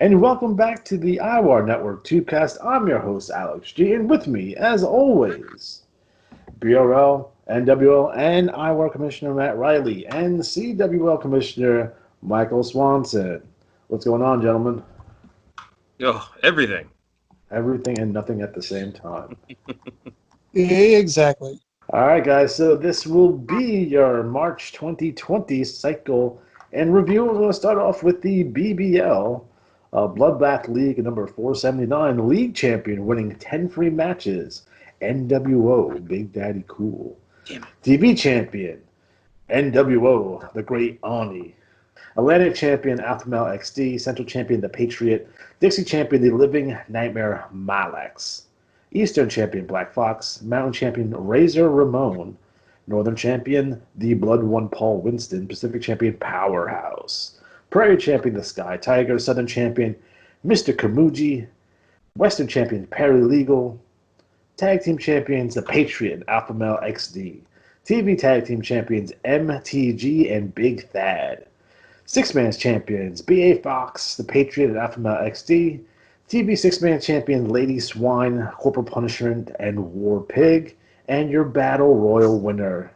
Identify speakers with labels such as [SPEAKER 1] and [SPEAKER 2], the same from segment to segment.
[SPEAKER 1] And welcome back to the IWAR Network Tubecast. I'm your host, Alex G, and with me, as always, BRL, NWL, and IWAR Commissioner Matt Riley, and CWL Commissioner Micheal Swanson. What's going on, gentlemen?
[SPEAKER 2] Everything.
[SPEAKER 1] Everything and nothing at the same time.
[SPEAKER 3] Exactly.
[SPEAKER 1] All right, guys, so this will be your March 2020 cycle and review. We're going to start off with the BBL. Bloodbath League number 479, league champion winning 10 free matches, NWO, Big Daddy Cool.
[SPEAKER 2] Damn it.
[SPEAKER 1] TV champion, NWO, the Great Ani. Atlantic champion, Alpha Male XD. Central champion, The Patriot. Dixie champion, The Living Nightmare, Malax. Eastern champion, Black Fox. Mountain champion, Razor Ramon. Northern champion, The Blood One, Paul Winston. Pacific champion, Powerhouse. Prairie champion, the Sky Tiger. Southern champion, Mr. Kamuji. Western champion, Paralegal. Tag team champions, the Patriot, Alpha Male XD. TV tag team champions, MTG and Big Thad. Six-man champions, BA Fox, the Patriot, and Alpha Male XD. TV six-man champion, Lady Swine, Corporal Punishment, and War Pig. And your Battle Royal winner,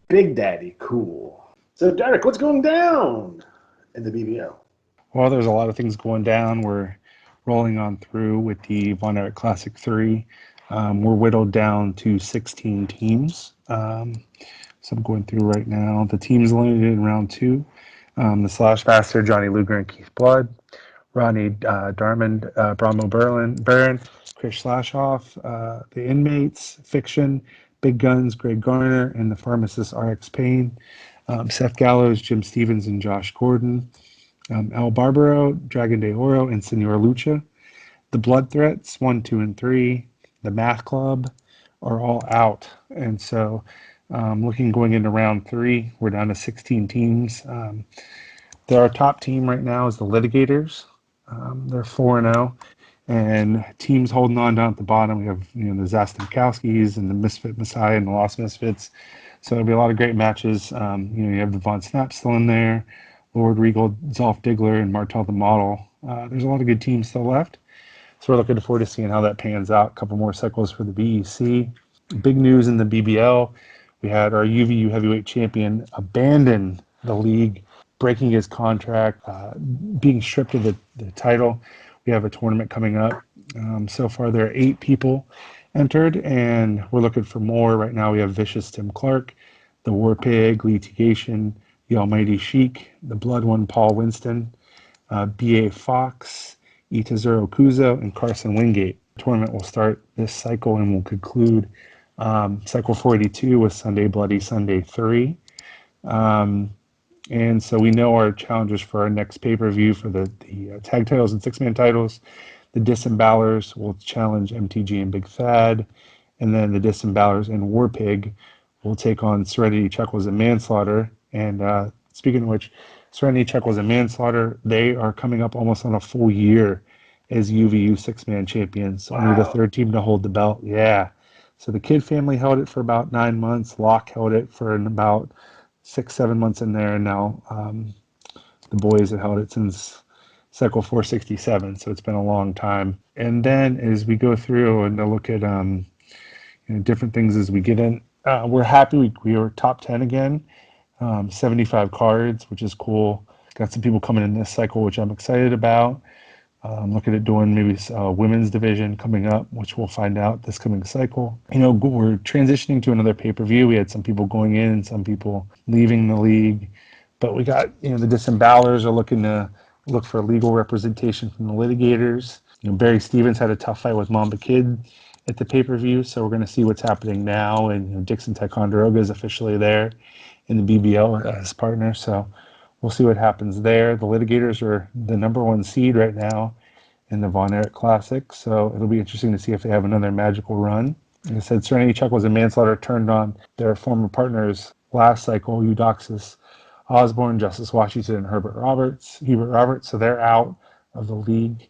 [SPEAKER 1] Big Daddy Cool. So, Derek, what's going down in the BBL?
[SPEAKER 3] Well, there's a lot of things going down. We're rolling on through with the Von Erich Classic 3. We're whittled down to 16 teams. So I'm going through right now. The teams eliminated in round 2. The Slash Master, Johnny Luger and Keith Blood. Ronnie Darmond, Brahmo Baron, Chris Slashoff. The Inmates, Fiction, Big Guns, Greg Garner, and the Pharmacist RX Payne. Seth Gallows, Jim Stevens, and Josh Gordon. El Barbaro, Dragon de Oro, and Senor Lucha. The Blood Threats, 1, 2, and 3. The Math Club are all out. And so going into round 3, we're down to 16 teams. Our top team right now is the Litigators. They're 4-0. And teams holding on down at the bottom, we have the Zastamkowskis and the Misfit Messiah and the Lost Misfits. So there'll be a lot of great matches. You have the Von Snap still in there, Lord Regal, Zolf Diggler, and Martel the Model. There's a lot of good teams still left. So we're looking forward to seeing how that pans out. A couple more cycles for the BEC. Big news in the BBL. We had our UVU heavyweight champion abandon the league, breaking his contract, being stripped of the title. We have a tournament coming up. So far, there are 8 people entered, and we're looking for more. Right now, we have Vicious Tim Clark, the War Pig, Litigation, the Almighty Sheik, the Blood One, Paul Winston, B.A. Fox, Itazuro Kuzo, and Carson Wingate. The tournament will start this cycle and will conclude cycle 482 with Sunday Bloody Sunday 3. And so we know our challengers for our next pay-per-view for the tag titles and six-man titles. The Disembowelers will challenge MTG and Big Thad. And then the Disembowelers and War Pig will take on Serenity, Chuckles, and Manslaughter. And speaking of which, Serenity, Chuckles, and Manslaughter, they are coming up almost on a full year as UVU six-man champions. Wow. Only the third team to hold the belt. Yeah. So the Kid family held it for about 9 months. Locke held it for about 6-7 months in there, and now the boys have held it since cycle 467, so it's been a long time. And then as we go through and look at different things as we get in, we're happy we were top 10 again, 75 cards, which is cool. Got some people coming in this cycle, which I'm excited about. Looking at doing maybe women's division coming up, which we'll find out this coming cycle. We're transitioning to another pay-per-view. We had some people going in, some people leaving the league, but we got the Disembowelers are looking to look for legal representation from the Litigators. Barry Stevens had a tough fight with Mamba Kid at the pay-per-view, so we're going to see what's happening now. And Dixon Ticonderoga is officially there in the BBL as partner, so we'll see what happens there. The Litigators are the number 1 seed right now in the Von Erich Classic, so it'll be interesting to see if they have another magical run. Like I said, Serenity, Chuckles, and Manslaughter turned on their former partners last cycle, Eudoxus Osborne, Justice Washington, and Hubert Roberts, so they're out of the league.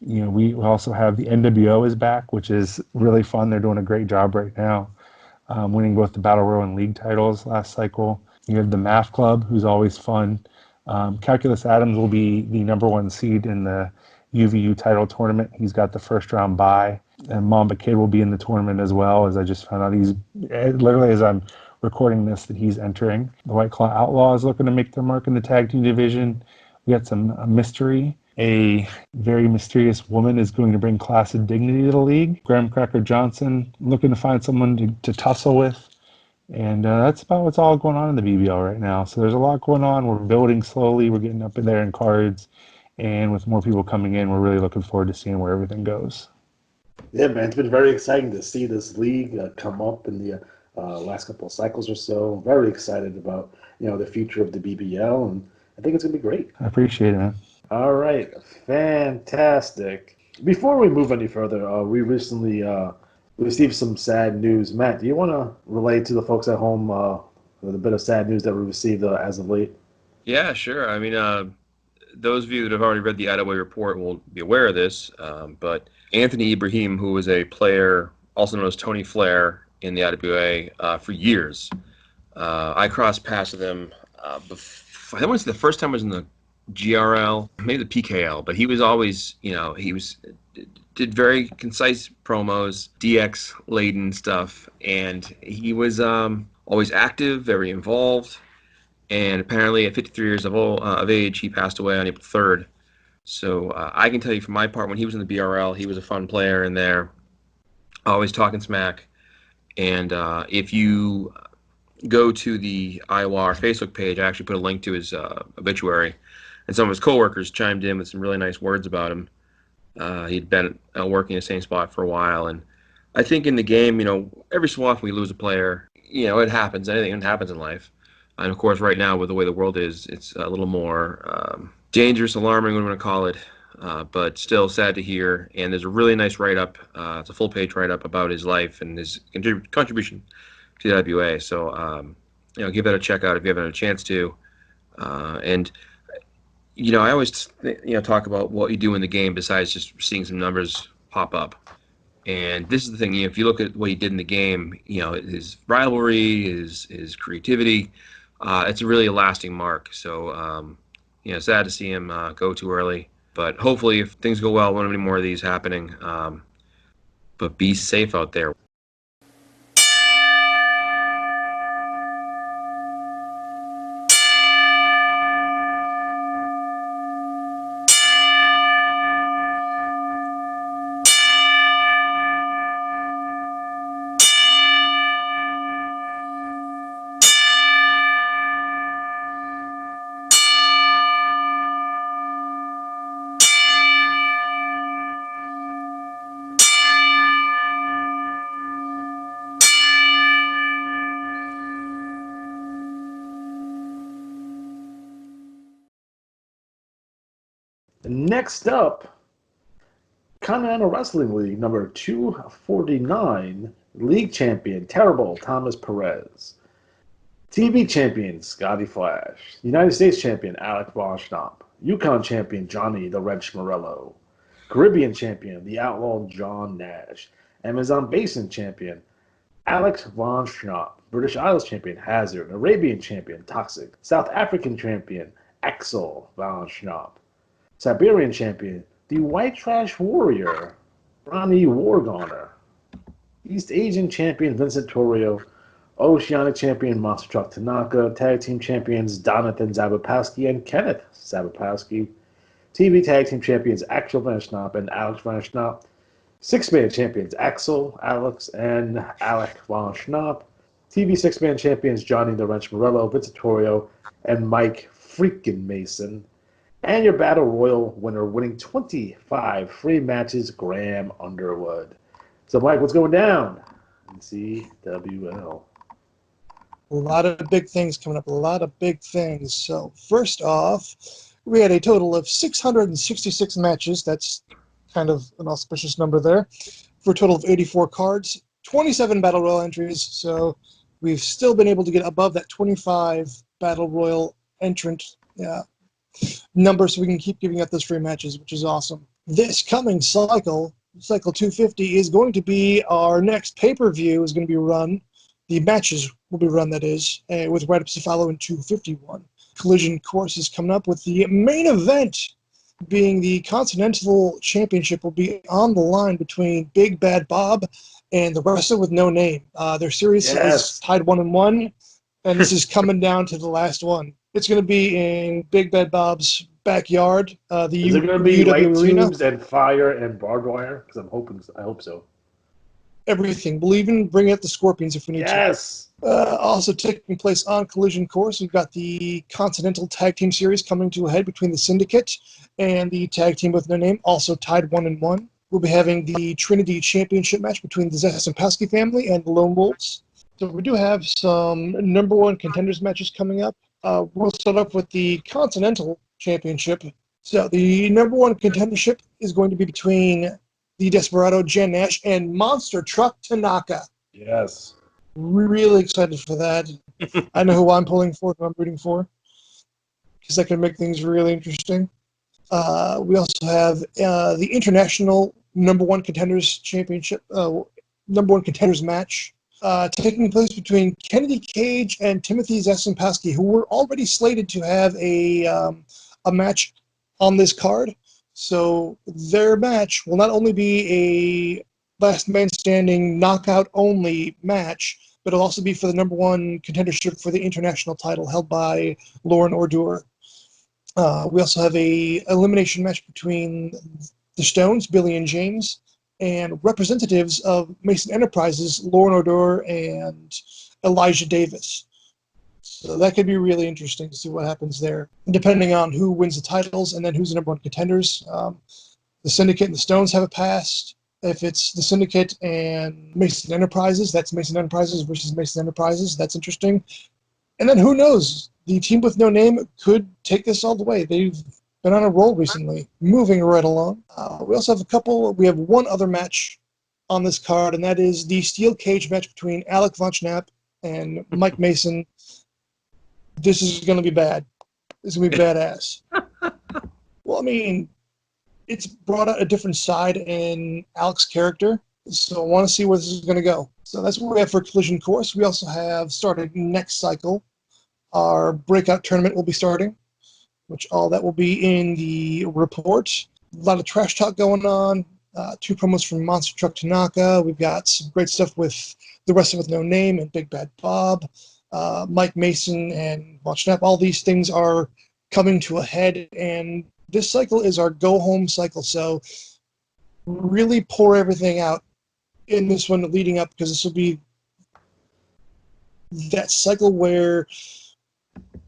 [SPEAKER 3] We also have the NWO is back, which is really fun. They're doing a great job right now, winning both the Battle Royal and league titles last cycle. You have the Math Club, who's always fun. Calculus Adams will be the number 1 seed in the UVU title tournament. He's got the first round bye. And Mamba Kid will be in the tournament as well, as I just found out. He's literally, as I'm recording this, that he's entering. The White Claw Outlaws looking to make their mark in the tag team division. We got some mystery. A very mysterious woman is going to bring class and dignity to the league. Graham Cracker Johnson looking to find someone to tussle with. And that's about what's all going on in the BBL right now. So there's a lot going on. We're building slowly. We're getting up in there in cards. And with more people coming in, we're really looking forward to seeing where everything goes.
[SPEAKER 1] Yeah, man, it's been very exciting to see this league come up in the last couple of cycles or so. Very excited about the future of the BBL, and I think it's gonna be great.
[SPEAKER 3] I appreciate it, man.
[SPEAKER 1] All right, fantastic. Before we move any further, we recently received some sad news. Matt, do you want to relate to the folks at home with a bit of sad news that we received as of late?
[SPEAKER 2] Yeah, sure. I mean, those of you that have already read the IWAR report will be aware of this, but Anthony Ibrahim, who was a player, also known as Tony Flair, in the IWA for years. I crossed paths with him. I think the first time I was in the GRL, maybe the PKL, but he was always, did very concise promos, DX laden stuff, and he was always active, very involved. And apparently, at 53 years of age, he passed away on April 3rd. So I can tell you from my part, when he was in the BRL, he was a fun player in there, always talking smack. And if you go to the IWAR Facebook page, I actually put a link to his obituary. And some of his coworkers chimed in with some really nice words about him. He'd been working in the same spot for a while. And I think in the game, every so often we lose a player. It happens. Anything happens in life. And of course, right now, with the way the world is, it's a little more dangerous, alarming, what I'm going to call it, but still sad to hear. And there's a really nice write-up. It's a full-page write-up about his life and his contribution to the WA. So, give that a check out if you haven't had a chance to. And I always, talk about what you do in the game besides just seeing some numbers pop up. And this is the thing, if you look at what he did in the game, his rivalry, his creativity, it's really a lasting mark. So, sad to see him go too early. But hopefully, if things go well, won't have any more of these happening. But be safe out there.
[SPEAKER 1] Next up, Continental Wrestling League number 249, League Champion Terrible Thomas Perez, TV Champion Scotty Flash, United States Champion Alec Von Schnapp, Yukon Champion Johnny the Wrench Morello, Caribbean Champion the Outlaw John Nash, Amazon Basin Champion Alex Von Schnapp, British Isles Champion Hazard, Arabian Champion Toxic, South African Champion Axel Von Schnapp, Siberian Champion the White Trash Warrior, Ronnie Wargoner, East Asian Champion Vincent Torrio, Oceanic Champion Monster Truck Tanaka, Tag Team Champions Donathan Zabapowski and Kenneth Zabapowski, TV Tag Team Champions Axel Van Schnapp and Alex Van Schnapp, Six-Man Champions Axel, Alex, and Alec Von Schnapp, TV Six-Man Champions Johnny the Wrench Morello, Vincent Torrio, and Mike freaking Mason. And your Battle Royal winner winning 25 free matches, Graham Underwood. So, Mike, what's going down in CWL?
[SPEAKER 4] A lot of big things coming up, a lot of big things. So, first off, we had a total of 666 matches. That's kind of an auspicious number there. For a total of 84 cards, 27 Battle Royal entries. So, we've still been able to get above that 25 Battle Royal entrant number, so we can keep giving out those free matches, which is awesome. This coming cycle 250, is going to be our next pay-per-view is going to be run. The matches will be run, that is, with write-ups to follow in 251. Collision Course is coming up with the main event being the Continental Championship will be on the line between Big Bad Bob and the wrestler with no name. Their series is tied 1-1, and this is coming down to the last one. It's going to be in Big Bad Bob's backyard,
[SPEAKER 1] Is it going to be
[SPEAKER 4] UW
[SPEAKER 1] light
[SPEAKER 4] Arena.
[SPEAKER 1] tubes and fire and barbed wire? Because I hope so.
[SPEAKER 4] Everything. We'll even bring out the Scorpions if we need to.
[SPEAKER 1] Yes.
[SPEAKER 4] Also taking place on Collision Course, we've got the Continental Tag Team Series coming to a head between the Syndicate and the Tag Team with No Name, also tied 1-1. We'll be having the Trinity Championship match between the Zasampowski family and the Lone Wolves. So we do have some number one contenders matches coming up. We'll start off with the Continental Championship. So the number one contendership is going to be between the Desperado Jan Nash and Monster Truck Tanaka.
[SPEAKER 1] Yes.
[SPEAKER 4] Really excited for that. I know who I'm pulling for, who I'm rooting for, because that can make things really interesting. We also have the International Number One Contenders Championship, Number One Contenders match, taking place between Kennedy Cage and Timothy Zasampowski, who were already slated to have a match on this card. So their match will not only be a last man standing knockout only match, but it'll also be for the number one contendership for the international title held by Lauren Ordure. We also have a elimination match between the Stones, Billy and James, and representatives of Mason Enterprises, Lauren Ordure and Elijah Davis. So that could be really interesting to see what happens there, depending on who wins the titles and then who's the number one contenders. The Syndicate and the Stones have a past. If it's the Syndicate and Mason Enterprises, that's Mason Enterprises versus Mason Enterprises. That's interesting. And then who knows? The Team with No Name could take this all the way. They've been on a roll recently, moving right along. We also have we have one other match on this card, and that is the Steel Cage match between Alec Von Schnapp and Mike Mason. This is going to be bad. This is going to be badass. Well, I mean, it's brought out a different side in Alec's character, so I want to see where this is going to go. So that's what we have for Collision Course. We also have started next cycle. Our breakout tournament will be starting, which all that will be in the report. A lot of trash talk going on. 2 promos from Monster Truck Tanaka. We've got some great stuff with the Wrestler with No Name and Big Bad Bob. Mike Mason and Von Schnapp. All these things are coming to a head, and this cycle is our go-home cycle. So really pour everything out in this one leading up, because this will be that cycle where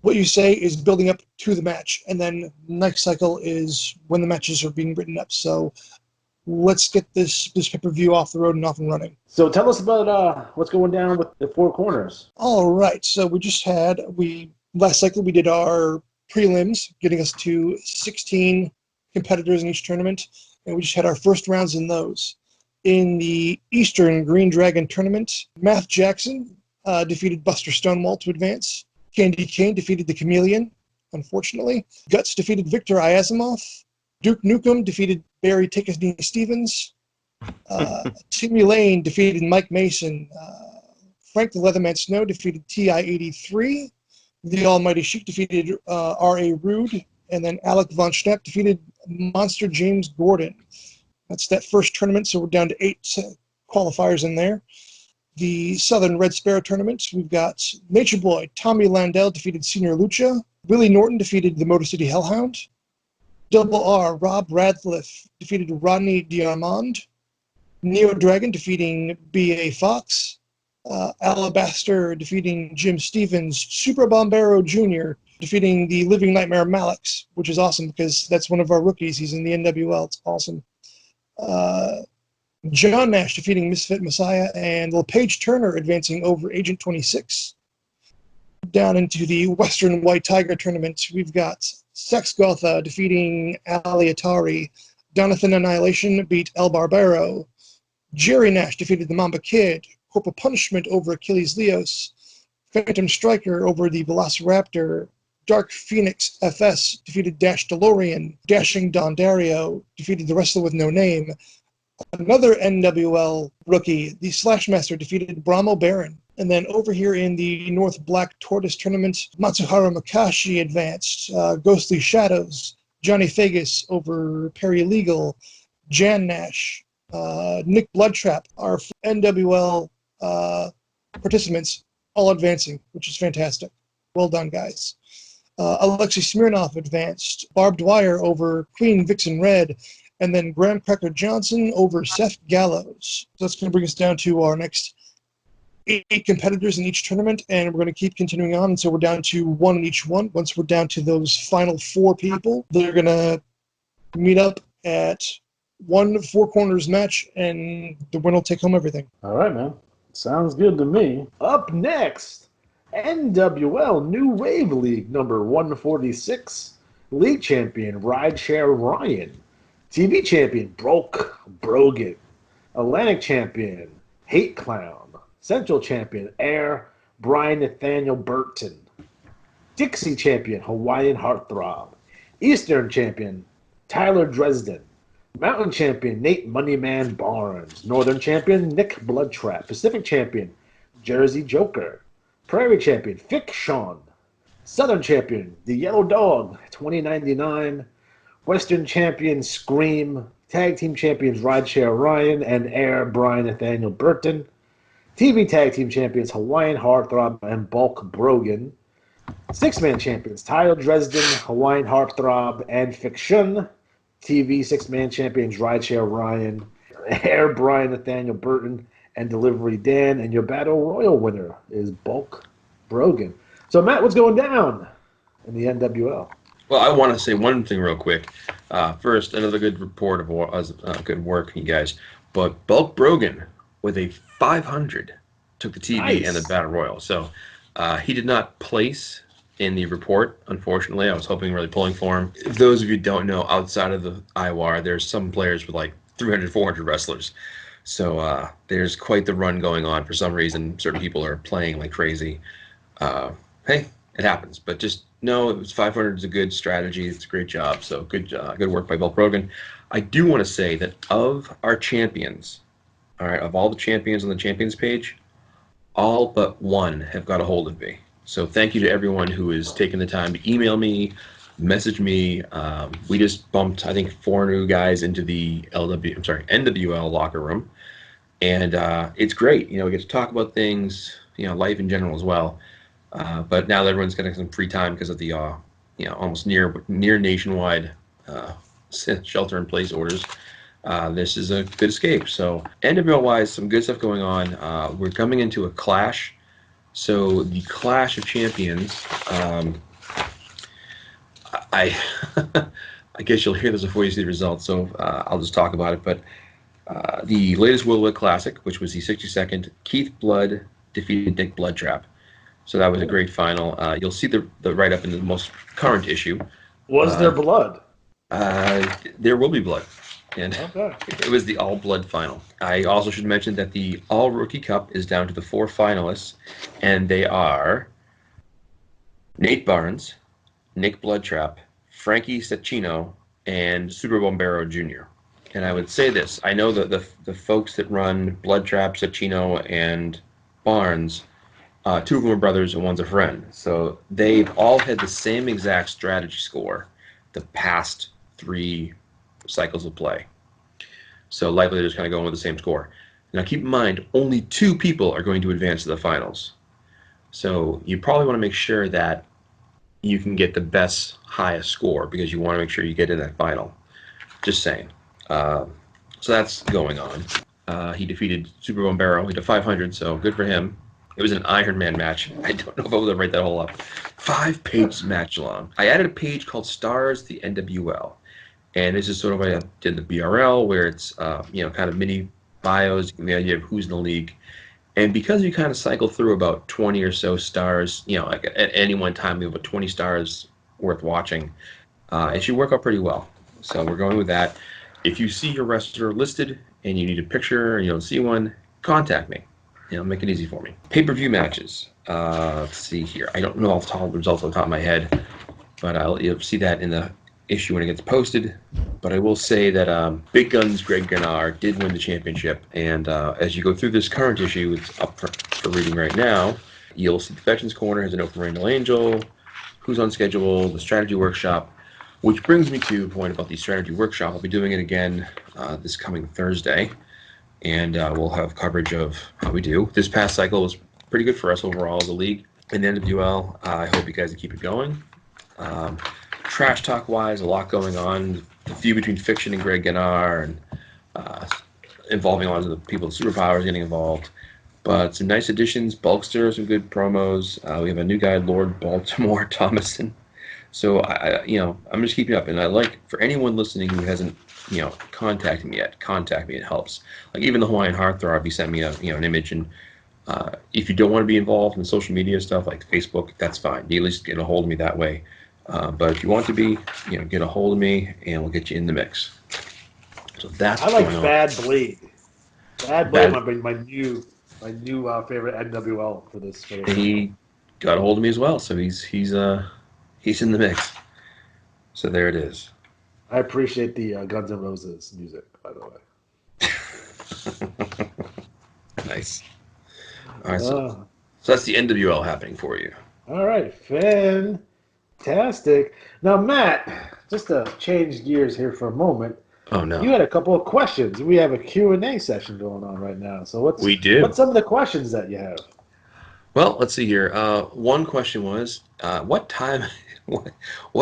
[SPEAKER 4] what you say is building up to the match, and then next cycle is when the matches are being written up. So let's get this pay-per-view off the road and off and running.
[SPEAKER 1] So tell us about what's going down with the Four Corners.
[SPEAKER 4] All right. So last cycle we did our prelims, getting us to 16 competitors in each tournament, and we just had our first rounds in those. In the Eastern Green Dragon tournament, Math Jackson defeated Buster Stonewall to advance. Candy Kane defeated the Chameleon, unfortunately. Guts defeated Victor Iazimov. Duke Nukem defeated Barry Tickney Stevens. Timmy Lane defeated Mike Mason. Frank the Leatherman Snow defeated TI-83. The Almighty Sheik defeated R.A. Rude. And then Alec Von Schnapp defeated Monster James Gordon. That's that first tournament, so we're down to 8 qualifiers in there. The Southern Red Sparrow tournament, we've got Nature Boy Tommy Landell defeated Senior Lucha. Willie Norton defeated the Motor City Hellhound. Double R Rob Radcliffe defeated Rodney Diamond. Neo Dragon defeating B.A. Fox. Alabaster defeating Jim Stevens. Super Bombero Jr. defeating the Living Nightmare Malix, which is awesome because that's one of our rookies. He's in the NWL. It's awesome. John Nash defeating Misfit Messiah, and LePage Turner advancing over Agent 26. Down into the Western White Tiger tournament, we've got Sex Gotha defeating Ali Atari. Donathan Annihilation beat El Barbaro. Jerry Nash defeated the Mamba Kid. Corporal Punishment over Achilles Leos. Phantom Striker over the Velociraptor. Dark Phoenix FS defeated Dash DeLorean. Dashing Don Dario defeated the Wrestler with No Name. Another NWL rookie, the Slashmaster, defeated Brahmo Baron. And then over here in the North Black Tortoise Tournament, Matsuharu Makashi advanced. Ghostly Shadows, Johnny Vegas over Paralegal, Jan Nash, Nick Bloodtrap, our NWL participants, all advancing, which is fantastic. Well done, guys. Alexei Smirnov advanced. Barbed Wire over Queen Vixen Red. And then Graham Cracker Johnson over Seth Gallows. So that's going to bring us down to our next 8 competitors in each tournament, and we're going to keep continuing on until we're down to 1 in each one. Once we're down to those final 4 people, they're going to meet up at one 4 corners match, and the winner will take home everything.
[SPEAKER 1] All right, man. Sounds good to me. Up next, NWL New Wave League number 146. League champion Rideshare Ryan. TV champion Broke Brogan. Atlantic champion Hate Clown. Central champion Air Brian Nathaniel Burton. Dixie champion Hawaiian Heartthrob. Eastern champion Tyler Dresden. Mountain champion Nate Moneyman Barnes. Northern champion Nick Bloodtrap. Pacific champion Jersey Joker. Prairie champion Fiction. Southern champion The Yellow Dog 2099. Western champion Scream. Tag team champions Rideshare Ryan and Air Brian Nathaniel Burton. TV Tag Team Champions Hawaiian Heartthrob and Bulk Brogan. 6-man champions Tyler Dresden, Hawaiian Heartthrob, and Fiction. TV 6-man champions Rideshare Ryan, Air Brian Nathaniel Burton, and Delivery Dan. And your Battle Royal winner is Bulk Brogan. So, Matt, what's going down in the NWL?
[SPEAKER 2] Well, I want to say one thing real quick. First, another good report of good work, you guys. But Bulk Brogan, with a 500, took the TV and the Battle Royal. So he did not place in the report, unfortunately. I was hoping, really pulling for him. If those of you don't know, outside of the IWAR, there's some players with like 300, 400 wrestlers. So there's quite the run going on. For some reason, certain people are playing like crazy. Hey, it happens. But just know it was 500 is a good strategy. It's a great job. So good work by Bulk Brogan. I do want to say that of our champions, all right, of all the champions on the champions page, all but one have got a hold of me. So thank you to everyone who has taken the time to email me, message me. We just bumped, I think, 4 new guys into the NWL locker room. And it's great. You know, we get to talk about things, you know, life in general as well. But now that everyone's getting some free time because of the, you know, almost near nationwide shelter-in-place orders. This is a good escape. So NWL-wise, some good stuff going on. We're coming into a clash. So the Clash of Champions, I guess you'll hear this before you see the results, so I'll just talk about it. But the latest Worldwide Classic, which was the 62nd, Keith Blood defeated Nick Bloodtrap. So that was a great final. You'll see the write-up in the most current issue.
[SPEAKER 1] Was there blood?
[SPEAKER 2] There will be blood. And
[SPEAKER 1] Okay.
[SPEAKER 2] It was the all-blood final. I also should mention that the All-Rookie Cup is down to the 4 finalists, and they are Nate Barnes, Nick Bloodtrap, Frankie Cecchino, and Super Bombero Jr. And I would say this. I know that the folks that run Bloodtrap, Cecchino, and Barnes, 2 of them are brothers and one's a friend. So they've all had the same exact strategy score the past 3 cycles of play. So likely they're just kind of going with the same score. Now keep in mind, only 2 people are going to advance to the finals. So you probably want to make sure that you can get the best, highest score because you want to make sure you get in that final. Just saying. So that's going on. He defeated Super Bombero. He did 500, so good for him. It was an Iron Man match. I don't know if I was able to write that whole up. 5 pages match long. I added a page called Stars the NWL. And this is sort of what I did the BRL, where it's you know, kind of mini bios, the idea of who's in the league. And because you kind of cycle through about 20 or so stars, you know, like at any one time we have about 20 stars worth watching, it should work out pretty well. So we're going with that. If you see your wrestler listed and you need a picture and you don't see one, contact me. You know, make it easy for me. Pay-per-view matches. Let's see here. I don't know all the results off the top of my head, but you'll see that in the issue when it gets posted. But I will say that Big Guns Greg Gennard did win the championship. And as you go through this current issue, it's up for reading right now. You'll see the Veterans Corner has an open Rainbow Angel, who's on schedule, the strategy workshop, which brings me to a point about the strategy workshop. I'll be doing it again this coming Thursday, and we'll have coverage of how we do. This past cycle was pretty good for us overall as a league. In the NWL, I hope you guys keep it going. Trash talk wise, a lot going on. The feud between Fiction and Greg Gennard, and involving a lot of the people with superpowers getting involved. But some nice additions. Bulkster, some good promos. We have a new guy, Lord Baltimore Thomason. So I'm just keeping up, and I like for anyone listening who hasn't, contacted me yet, contact me. It helps. Like even the Hawaiian Heartthrob, he sent me an image, and if you don't want to be involved in social media stuff like Facebook, that's fine. You at least get a hold of me that way. But if you want to be, get a hold of me, and we'll get you in the mix. So that's
[SPEAKER 1] I like
[SPEAKER 2] going on.
[SPEAKER 1] Bad Blade. Bad Blade might be my new favorite NWL for this.
[SPEAKER 2] He got a hold of me as well, so he's in the mix. So there it is.
[SPEAKER 1] I appreciate the Guns N' Roses music, by the way.
[SPEAKER 2] Nice. All right, so that's the NWL happening for you.
[SPEAKER 1] All right, fantastic. Now, Matt, just to change gears here for a moment.
[SPEAKER 2] Oh no!
[SPEAKER 1] You had a couple of questions. We have a Q&A session going on right now. So what's some of the questions that you have?
[SPEAKER 2] Well, let's see here. One question was, what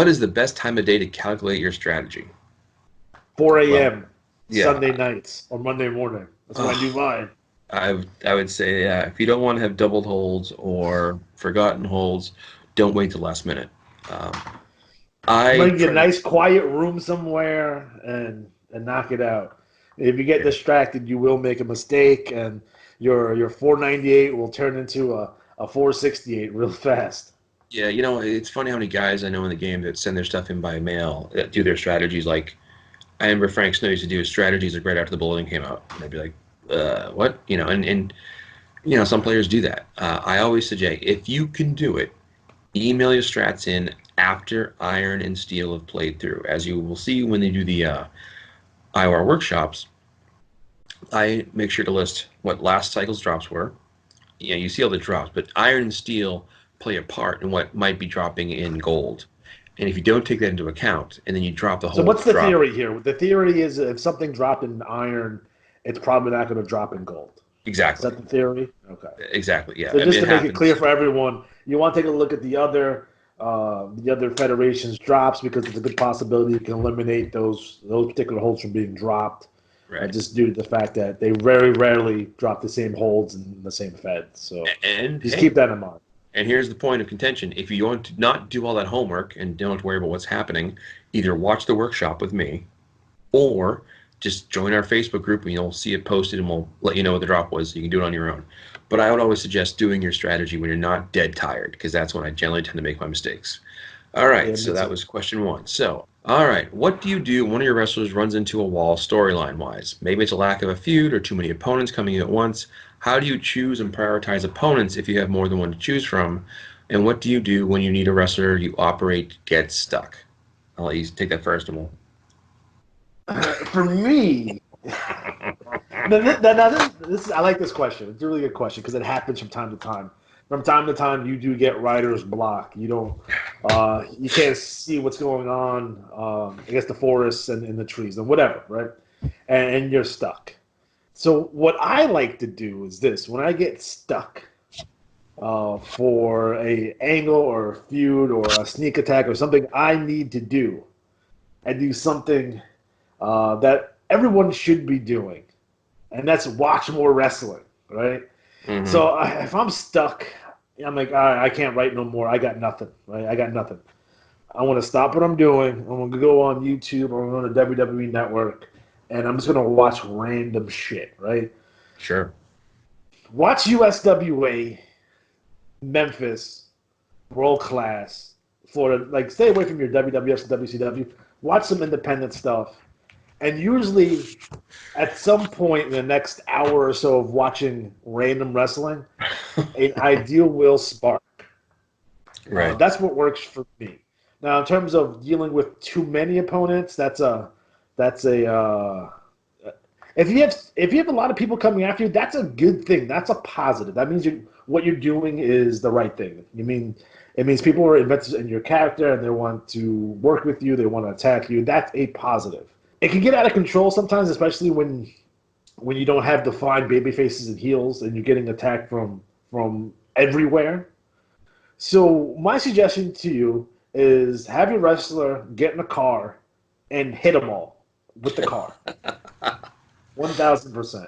[SPEAKER 2] is the best time of day to calculate your strategy?
[SPEAKER 1] 4 a.m. Sunday nights or Monday morning. That's when I do mine.
[SPEAKER 2] I would say, if you don't want to have doubled holds or forgotten holds, don't wait till last minute.
[SPEAKER 1] Get a nice quiet room somewhere and knock it out. If you get distracted, you will make a mistake, and your 498 will turn into a 468 real fast.
[SPEAKER 2] Yeah, it's funny how many guys I know in the game that send their stuff in by mail that do their strategies. Like, I remember Frank Snow used to do his strategies like right after the bulletin came out. And I'd be like, what? And some players do that. I always suggest, if you can do it, email your strats in after Iron and Steel have played through. As you will see when they do the IWAR workshops, I make sure to list what last cycle's drops were. You see all the drops, but Iron and Steel play a part in what might be dropping in gold. And if you don't take that into account, and then you drop the whole
[SPEAKER 1] So what's the theory here? The theory is if something dropped in iron, it's probably not going to drop in gold.
[SPEAKER 2] Exactly.
[SPEAKER 1] Is that the theory? Okay.
[SPEAKER 2] Exactly, yeah.
[SPEAKER 1] So just to make it clear for everyone, you want to take a look at the other federations' drops, because it's a good possibility you can eliminate those particular holds from being dropped. Right. Just due to the fact that they very rarely drop the same holds in the same fed. So keep that in mind.
[SPEAKER 2] And here's the point of contention. If you want to not do all that homework and don't have to worry about what's happening, either watch the workshop with me or just join our Facebook group and you'll see it posted and we'll let you know what the drop was so you can do it on your own. But I would always suggest doing your strategy when you're not dead tired, because that's when I generally tend to make my mistakes. All right, so that was question one. So, all right, what do you do when one of your wrestlers runs into a wall storyline-wise? Maybe it's a lack of a feud or too many opponents coming in at once. How do you choose and prioritize opponents if you have more than one to choose from? And what do you do when you need a wrestler you operate gets stuck? I'll let you take that first, and we'll...
[SPEAKER 1] For me... I like this question. It's a really good question because it happens from time to time. From time to time, you do get writer's block. You don't, you can't see what's going on against the forests and in the trees and whatever, right? And you're stuck. So what I like to do is this: when I get stuck for a angle or a feud or a sneak attack or something I need to do, I do something that everyone should be doing, and that's watch more wrestling, right? Mm-hmm. So if I'm stuck, I'm like, all right, I can't write no more. I got nothing, right? I got nothing. I want to stop what I'm doing. I'm going to go on YouTube or on the WWE Network, and I'm just going to watch random shit, right?
[SPEAKER 2] Sure.
[SPEAKER 1] Watch USWA, Memphis, World Class, Florida. Like, stay away from your WWF and WCW. Watch some independent stuff. And usually, at some point in the next hour or so of watching random wrestling, an ideal will spark.
[SPEAKER 2] Right.
[SPEAKER 1] That's what works for me. Now, in terms of dealing with too many opponents, that's a That's a if you have a lot of people coming after you, that's a good thing. That's a positive. That means what you're doing is the right thing. It means people are invested in your character and they want to work with you. They want to attack you. That's a positive. It can get out of control sometimes, especially when you don't have defined baby faces and heels and you're getting attacked from everywhere. So my suggestion to you is have your wrestler get in a car and hit them all with the car. 1,000%.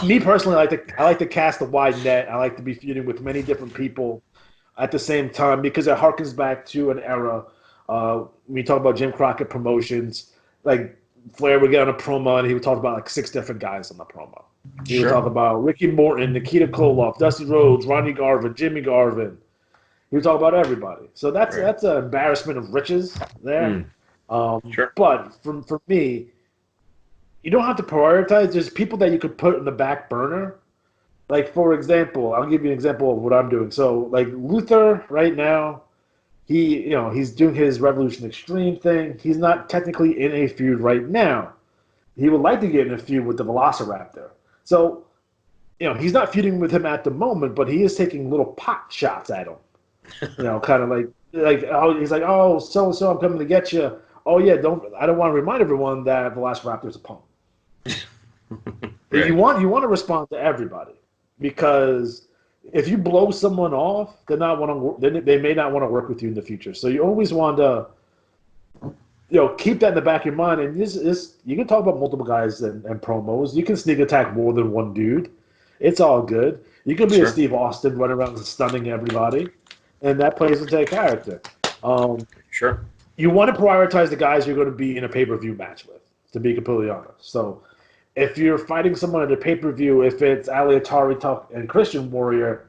[SPEAKER 1] Me personally, I like to cast a wide net. I like to be feuding with many different people at the same time because it harkens back to an era. We talk about Jim Crockett promotions. Like Flair would get on a promo and he would talk about like 6 different guys on the promo. He would talk about Ricky Morton, Nikita Koloff, Dusty Rhodes, Ronnie Garvin, Jimmy Garvin. He would talk about everybody. So that's an embarrassment of riches there. But for me, you don't have to prioritize. There's people that you could put in the back burner. Like, for example, I'll give you an example of what I'm doing. So, like, Luther right now, he's doing his Revolution Extreme thing. He's not technically in a feud right now. He would like to get in a feud with the Velociraptor. So, he's not feuding with him at the moment, but he is taking little pot shots at him. Kind of he's like, oh, so I'm coming to get you. Oh yeah, I don't want to remind everyone that Velociraptor's a punk. Right. You want to respond to everybody because if you blow someone off, they may not want to work with you in the future. So you always want to, keep that in the back of your mind. And you can talk about multiple guys and promos. You can sneak attack more than one dude. It's all good. You can be a Steve Austin running around and stunning everybody, and that plays into a character. You want to prioritize the guys you're going to be in a pay-per-view match with, to be completely honest. So if you're fighting someone at a pay-per-view, if it's Ali Atari and Christian Warrior,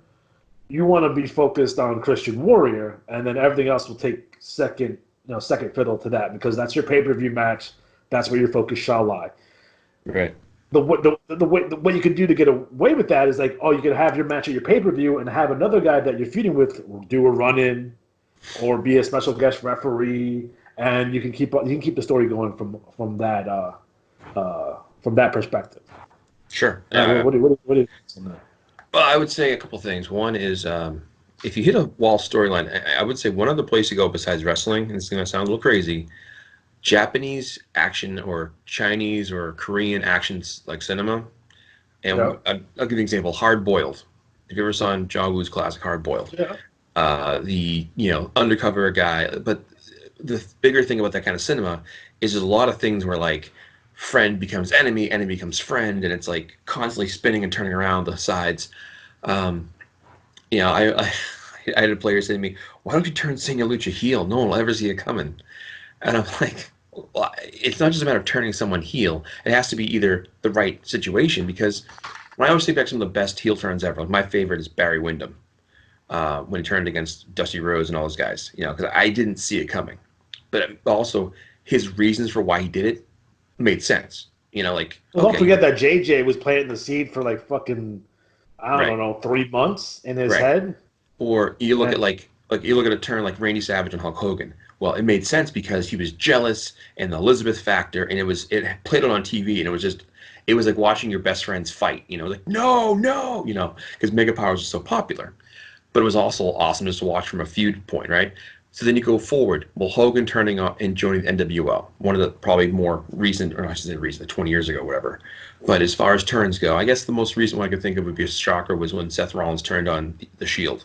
[SPEAKER 1] you want to be focused on Christian Warrior, and then everything else will take second fiddle to that because that's your pay-per-view match. That's where your focus shall lie.
[SPEAKER 5] Right.
[SPEAKER 1] The way you can do to get away with that is like, you can have your match at your pay-per-view and have another guy that you're feuding with do a run-in or be a special guest referee, and you can keep the story going from that perspective.
[SPEAKER 5] Sure.
[SPEAKER 1] What do you think on that?
[SPEAKER 5] Well, I would say a couple things. One is if you hit a wall storyline, I would say one other place to go besides wrestling, and it's going to sound a little crazy, Japanese action or Chinese or Korean actions like cinema. And I'll give you an example, Hard Boiled. If you ever saw John Woo's classic Hard Boiled.
[SPEAKER 1] Yeah.
[SPEAKER 5] The undercover guy, but the bigger thing about that kind of cinema is there's a lot of things where like friend becomes enemy, enemy becomes friend, and it's like constantly spinning and turning around the sides. I had a player say to me, "Why don't you turn Señor Lucha heel? No one will ever see it coming." And I'm like, well, it's not just a matter of turning someone heel. It has to be either the right situation because when I always think back to some of the best heel turns ever, like my favorite is Barry Windham. When he turned against Dusty Rhodes and all those guys, because I didn't see it coming. But also, his reasons for why he did it made sense.
[SPEAKER 1] Don't forget that JJ was planting the seed for like fucking, I don't know, 3 months in his head.
[SPEAKER 5] Or you look at you look at a turn like Randy Savage and Hulk Hogan. Well, it made sense because he was jealous and the Elizabeth factor, and it played it on TV, and it was like watching your best friends fight. Like no, because Mega Powers is so popular. But it was also awesome just to watch from a feud point, right? So then you go forward. Well, Hogan turning up and joining the NWO, one of the probably more recent, or I should say recent, 20 years ago, whatever. But as far as turns go, I guess the most recent one I could think of would be a shocker was when Seth Rollins turned on the Shield.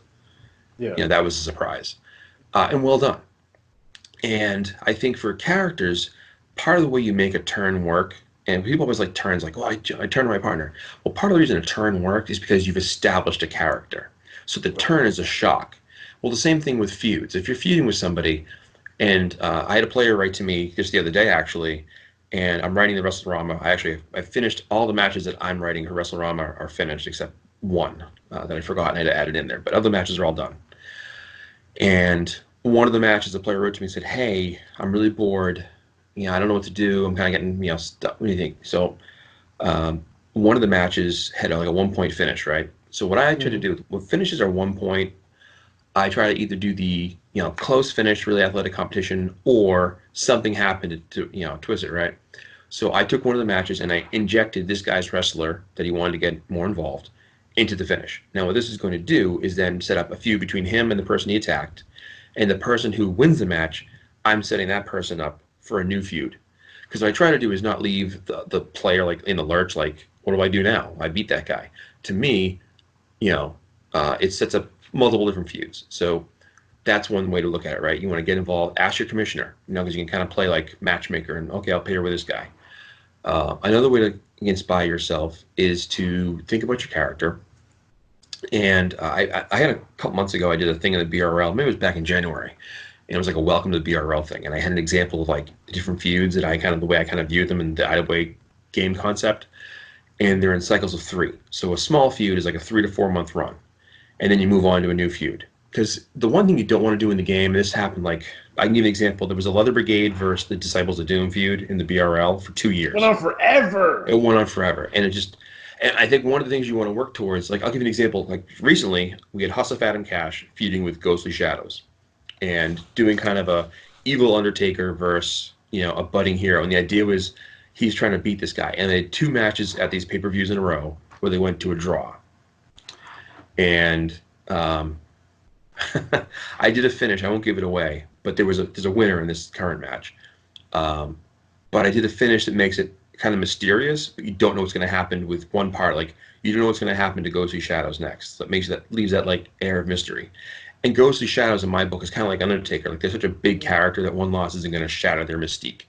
[SPEAKER 1] Yeah.
[SPEAKER 5] That was a surprise. And well done. And I think for characters, part of the way you make a turn work, and people always like turns, like, I turned my partner. Well, part of the reason a turn worked is because you've established a character. So the turn is a shock. Well, the same thing with feuds. If you're feuding with somebody, and I had a player write to me just the other day, actually, and I'm writing the WrestleRama. I finished all the matches that I'm writing for WrestleRama are finished, except one that I forgot and I had to add it in there. But other matches are all done. And one of the matches, the player wrote to me and said, "Hey, I'm really bored. I don't know what to do. I'm kind of getting stuck. What do you think?" So one of the matches had like a 1 point finish, right? So what I try to do, when finishes are 1 point, I try to either do the close finish, really athletic competition, or something happened to twist it, right? So I took one of the matches and I injected this guy's wrestler that he wanted to get more involved into the finish. Now what this is going to do is then set up a feud between him and the person he attacked, and the person who wins the match, I'm setting that person up for a new feud. Because what I try to do is not leave the player like in the lurch, like, what do I do now? I beat that guy. To me, it sets up multiple different feuds. So that's one way to look at it, right? You want to get involved, ask your commissioner, because you can kind of play like matchmaker and, okay, I'll pair with this guy. Another way to inspire yourself is to think about your character. And I had a couple months ago, I did a thing in the BRL, maybe it was back in January, and it was like a welcome to the BRL thing. And I had an example of like the different feuds that the way I kind of viewed them in the IWA game concept. And they're in cycles of 3. So a small feud is like a 3 to 4 month run. And then you move on to a new feud. Because the one thing you don't want to do in the game, and this happened like, I can give you an example. There was a Leather Brigade versus the Disciples of Doom feud in the BRL for 2 years.
[SPEAKER 1] It went on forever.
[SPEAKER 5] It went on forever. And I think one of the things you want to work towards, like I'll give you an example. Like recently, we had Hussaf Adam Cash feuding with Ghostly Shadows and doing kind of a evil Undertaker versus, a budding hero. And the idea was he's trying to beat this guy. And they had 2 matches at these pay-per-views in a row where they went to a draw. And I did a finish. I won't give it away, but there's a winner in this current match. But I did a finish that makes it kind of mysterious, but you don't know what's going to happen with one part. Like you don't know what's going to happen to Ghostly Shadows next. So it leaves that like air of mystery. And Ghostly Shadows in my book is kind of like Undertaker. Like they're such a big character that one loss isn't going to shatter their mystique.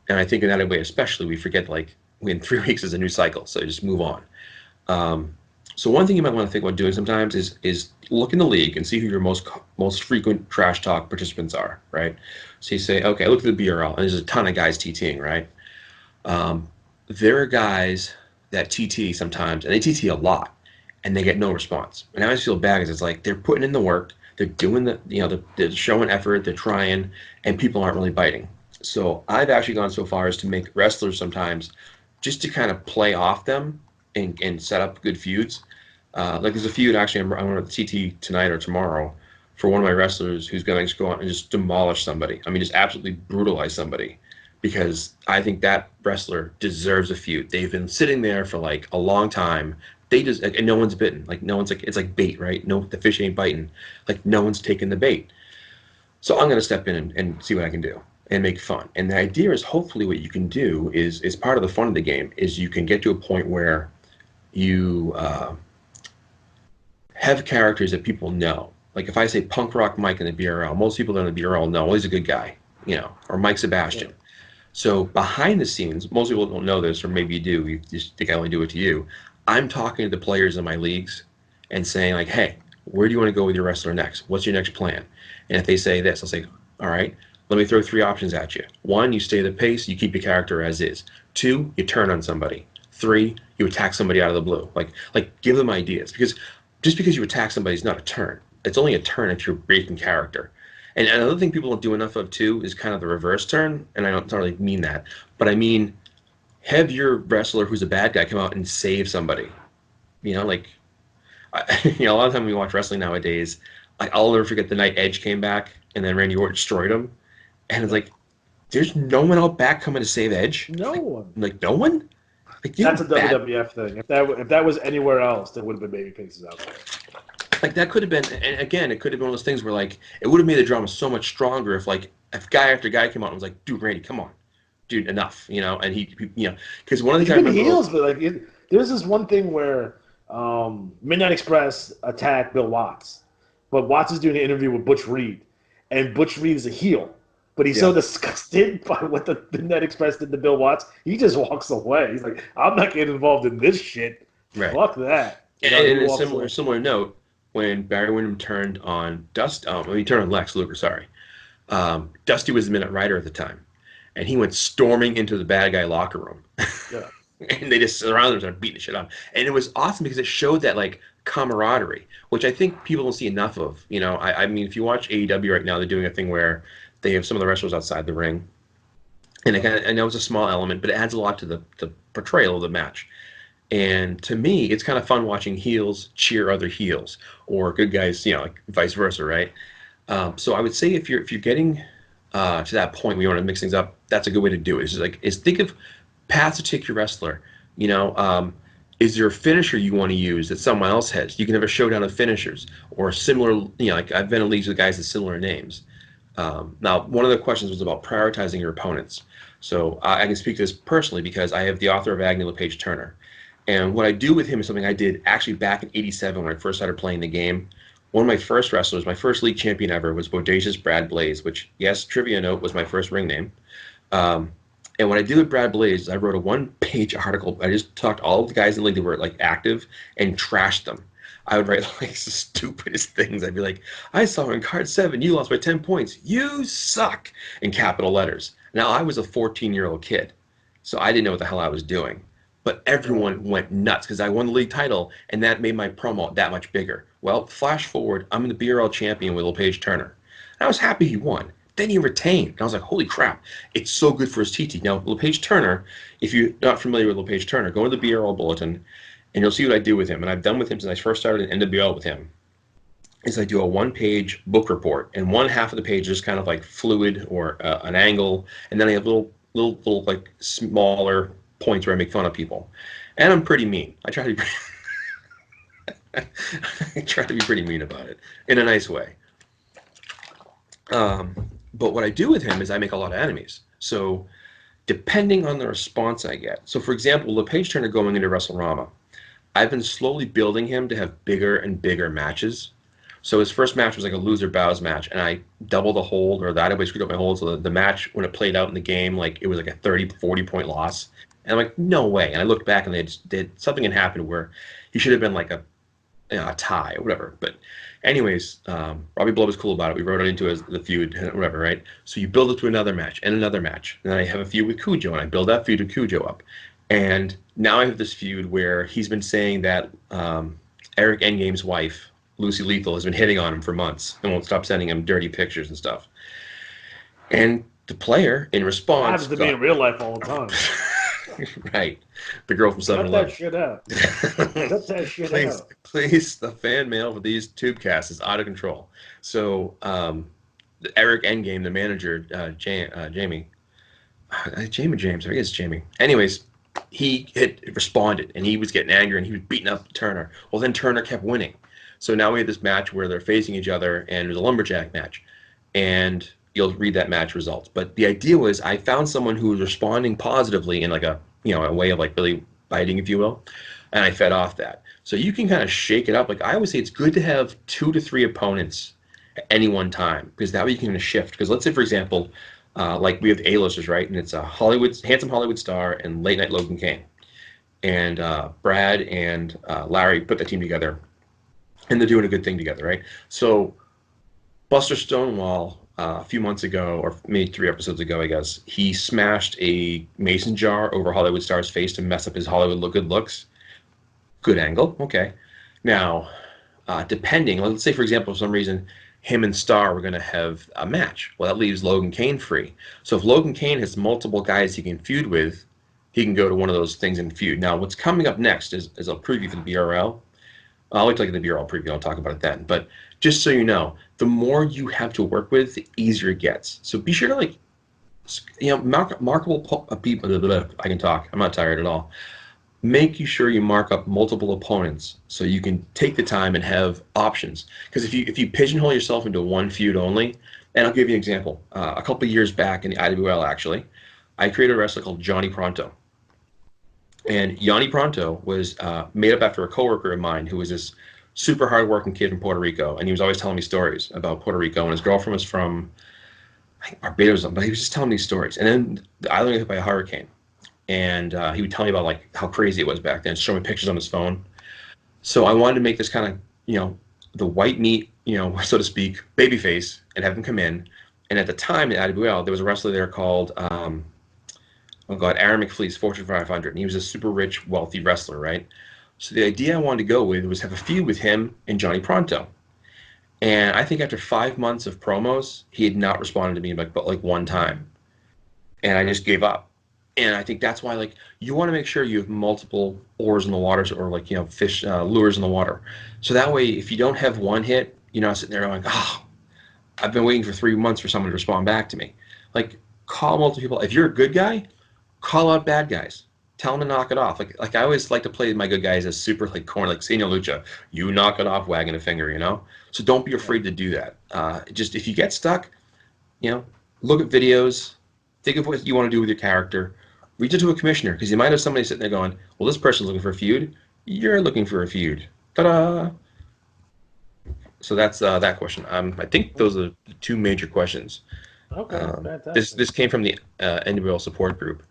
[SPEAKER 5] And I think in that way, especially, we forget like in 3 weeks is a new cycle, so just move on. So one thing you might want to think about doing sometimes is look in the league and see who your most frequent trash talk participants are, right? So you say, okay, look at the BRL, and there's a ton of guys TTing, right? There are guys that TT sometimes, and they TT a lot, and they get no response. And I always feel bad because it's like they're putting in the work, they're doing they're showing effort, they're trying, and people aren't really biting. So I've actually gone so far as to make wrestlers sometimes just to kind of play off them and set up good feuds. Like there's a feud actually I'm on the TT tonight or tomorrow for one of my wrestlers who's going to just go out and just demolish somebody. I mean, just absolutely brutalize somebody, because I think that wrestler deserves a feud. They've been sitting there for like a long time. And no one's bitten. Like no one's it's like bait, right? No, the fish ain't biting. Like no one's taking the bait. So I'm going to step in and see what I can do and make fun. And the idea is hopefully what you can do is part of the fun of the game is you can get to a point where you have characters that people know. Like if I say Punk Rock Mike in the BRL, most people in the BRL know, well, he's a good guy, or Mike Sebastian. Yeah. So behind the scenes, most people don't know this, or maybe you do, you just think I only do it to you. I'm talking to the players in my leagues and saying like, hey, where do you want to go with your wrestler next? What's your next plan? And if they say this, I'll say, all right, let me throw 3 options at you. 1, you stay the pace, you keep your character as is. 2, you turn on somebody. 3, you attack somebody out of the blue. Like give them ideas, because just because you attack somebody is not a turn. It's only a turn if you're breaking character. And another thing people don't do enough of too is kind of the reverse turn. And I don't really mean that, but I mean have your wrestler who's a bad guy come out and save somebody. A lot of time we watch wrestling nowadays. I'll never forget the night Edge came back and then Randy Orton destroyed him, and it's like there's no one out back coming to save Edge.
[SPEAKER 1] No one.
[SPEAKER 5] Like no one. Like,
[SPEAKER 1] that's a WWF thing. If that was anywhere else, there would have been baby faces out there.
[SPEAKER 5] Like that could have been, and again, it could have been one of those things where like it would have made the drama so much stronger if guy after guy came out and was like, dude, Randy, come on, dude, enough, and he because one of the
[SPEAKER 1] guys heels, but there's this one thing where Midnight Express attacked Bill Watts, but Watts is doing an interview with Butch Reed, and Butch Reed is a heel. But he's so disgusted by what the Midnight Express did to Bill Watts, he just walks away. He's like, I'm not getting involved in this shit. Right. Fuck that.
[SPEAKER 5] And in a similar note, when Barry Windham turned on he turned on Lex Luger, sorry. Dusty was the Midnight Rider at the time. And he went storming into the bad guy locker room. Yeah. And they just surrounded him and started beating the shit out of him. And it was awesome because it showed that like camaraderie, which I think people don't see enough of. I mean, if you watch AEW right now, they're doing a thing where they have some of the wrestlers outside the ring. And I know it's a small element, but it adds a lot to the portrayal of the match. And to me, it's kind of fun watching heels cheer other heels, or good guys, like vice versa, right? So I would say if you're getting to that point where you want to mix things up, that's a good way to do it. It's just like think of paths to take your wrestler. You know, is there a finisher you want to use that someone else has? You can have a showdown of finishers or similar. Like I've been in leagues with guys with similar names. Now, one of the questions was about prioritizing your opponents. So I can speak to this personally because I have the author of Agnew LePage Turner. And what I do with him is something I did actually back in '87 when I first started playing the game. One of my first wrestlers, my first league champion ever, was Bodacious Brad Blaze, which, yes, trivia note, was my first ring name. And what I did with Brad Blaze is I wrote a one-page article. I just talked to all of the guys in the league that were like active and trashed them. I would write like the stupidest things. I'd be like, I saw in card 7, you lost by 10 points. You suck, in capital letters. Now, I was a 14-year-old kid, so I didn't know what the hell I was doing. But everyone went nuts because I won the league title, and that made my promo that much bigger. Well, flash forward, I'm the BRL champion with LePage Turner. And I was happy he won. Then he retained. And I was like, holy crap, it's so good for his TT. Now, LePage Turner, if you're not familiar with LePage Turner, go to the BRL Bulletin, and you'll see what I do with him. And I've done with him since I first started in NWL with him, is I do a one-page book report. And one half of the page is kind of like fluid or an angle. And then I have little like smaller points where I make fun of people. And I'm pretty mean. I try to be I try to be pretty mean about it in a nice way. But what I do with him is I make a lot of enemies. So depending on the response I get. So for example, LePage Turner going into WrestleRama, I've been slowly building him to have bigger and bigger matches. So his first match was like a loser bows match, and I doubled the hold, or the IWA screwed up my hold. So the match, when it played out in the game, like it was like a 30, 40-point loss. And I'm like, no way. And I looked back and they just did something had happened where he should have been like a tie or whatever. But anyways, Robbie Blow was cool about it. We wrote it into the feud, whatever, right? So you build it to another match and another match. And then I have a feud with Cujo, and I build that feud with Cujo up. And now I have this feud where he's been saying that Eric Endgame's wife, Lucy Lethal, has been hitting on him for months and won't stop sending him dirty pictures and stuff. And the player, in
[SPEAKER 1] It
[SPEAKER 5] response,
[SPEAKER 1] happens to be in real life all the time.
[SPEAKER 5] right, the girl from
[SPEAKER 1] Cut
[SPEAKER 5] 7-Eleven.
[SPEAKER 1] that shit out. Cut that shit
[SPEAKER 5] please,
[SPEAKER 1] out.
[SPEAKER 5] please, the fan mail for these Tubecast is out of control. So Eric Endgame, the manager, Jamie, James, I guess it's Jamie. Anyways, he had responded, and he was getting angry, and he was beating up Turner. Well, then Turner kept winning. So now we have this match where they're facing each other, and it was a lumberjack match. And you'll read that match results. But the idea was I found someone who was responding positively in like a way of like really biting, if you will, and I fed off that. So you can kind of shake it up. Like I always say, it's good to have 2 to 3 opponents at any one time, because that way you can kind of shift. Because let's say, for example, like we have the A-listers, right? And it's a handsome Hollywood star and late night Logan Kane. And Brad and Larry put the team together, and they're doing a good thing together, right? So Buster Stonewall, a few months ago, or maybe 3 episodes ago, I guess, he smashed a mason jar over Hollywood Star's face to mess up his Hollywood good looks. Good angle, okay. Now, depending, let's say, for example, for some reason, him and Star were going to have a match. Well, that leaves Logan Kane free. So if Logan Kane has multiple guys he can feud with, he can go to one of those things and feud. Now, what's coming up next is a preview for the BRL. I'll wait till I get the BRL preview. I'll talk about it then. But just so you know, the more you have to work with, the easier it gets. So be sure to markable people. I can talk. I'm not tired at all. Making sure you mark up multiple opponents so you can take the time and have options. Because if you pigeonhole yourself into one feud only, and I'll give you an example. A couple of years back in the IWL, actually, I created a wrestler called Johnny Pronto. And Yanni Pronto was made up after a coworker of mine who was this super hardworking kid from Puerto Rico, and he was always telling me stories about Puerto Rico. And his girlfriend was from, I think, Barbados, but he was just telling me stories. And then the island got hit by a hurricane, and he would tell me about like how crazy it was back then, show me pictures on his phone. So I wanted to make this kind of the white meat, so to speak, babyface, and have him come in. And at the time in IWL, there was a wrestler there called Aaron McFleece, Fortune 500, and he was a super rich, wealthy wrestler, right? So the idea I wanted to go with was have a feud with him and Johnny Pronto. And I think after 5 months of promos, he had not responded to me but like one time. And I just gave up. And I think that's why, like, you want to make sure you have multiple oars in the waters, or like, fish lures in the water. So that way, if you don't have one hit, you're not sitting there going, oh, I've been waiting for 3 months for someone to respond back to me. Like, call multiple people. If you're a good guy, call out bad guys. Tell them to knock it off. Like I always like to play my good guys as super like corny, like Senior Lucha. You knock it off, wagging a finger. So don't be afraid to do that. Just if you get stuck, look at videos, think of what you want to do with your character, reach out to a commissioner, because you might have somebody sitting there going, well, this person's looking for a feud. You're looking for a feud. Ta-da! So that's that question. I think those are the two major questions.
[SPEAKER 1] Okay, fantastic.
[SPEAKER 5] This came from the NWL support group.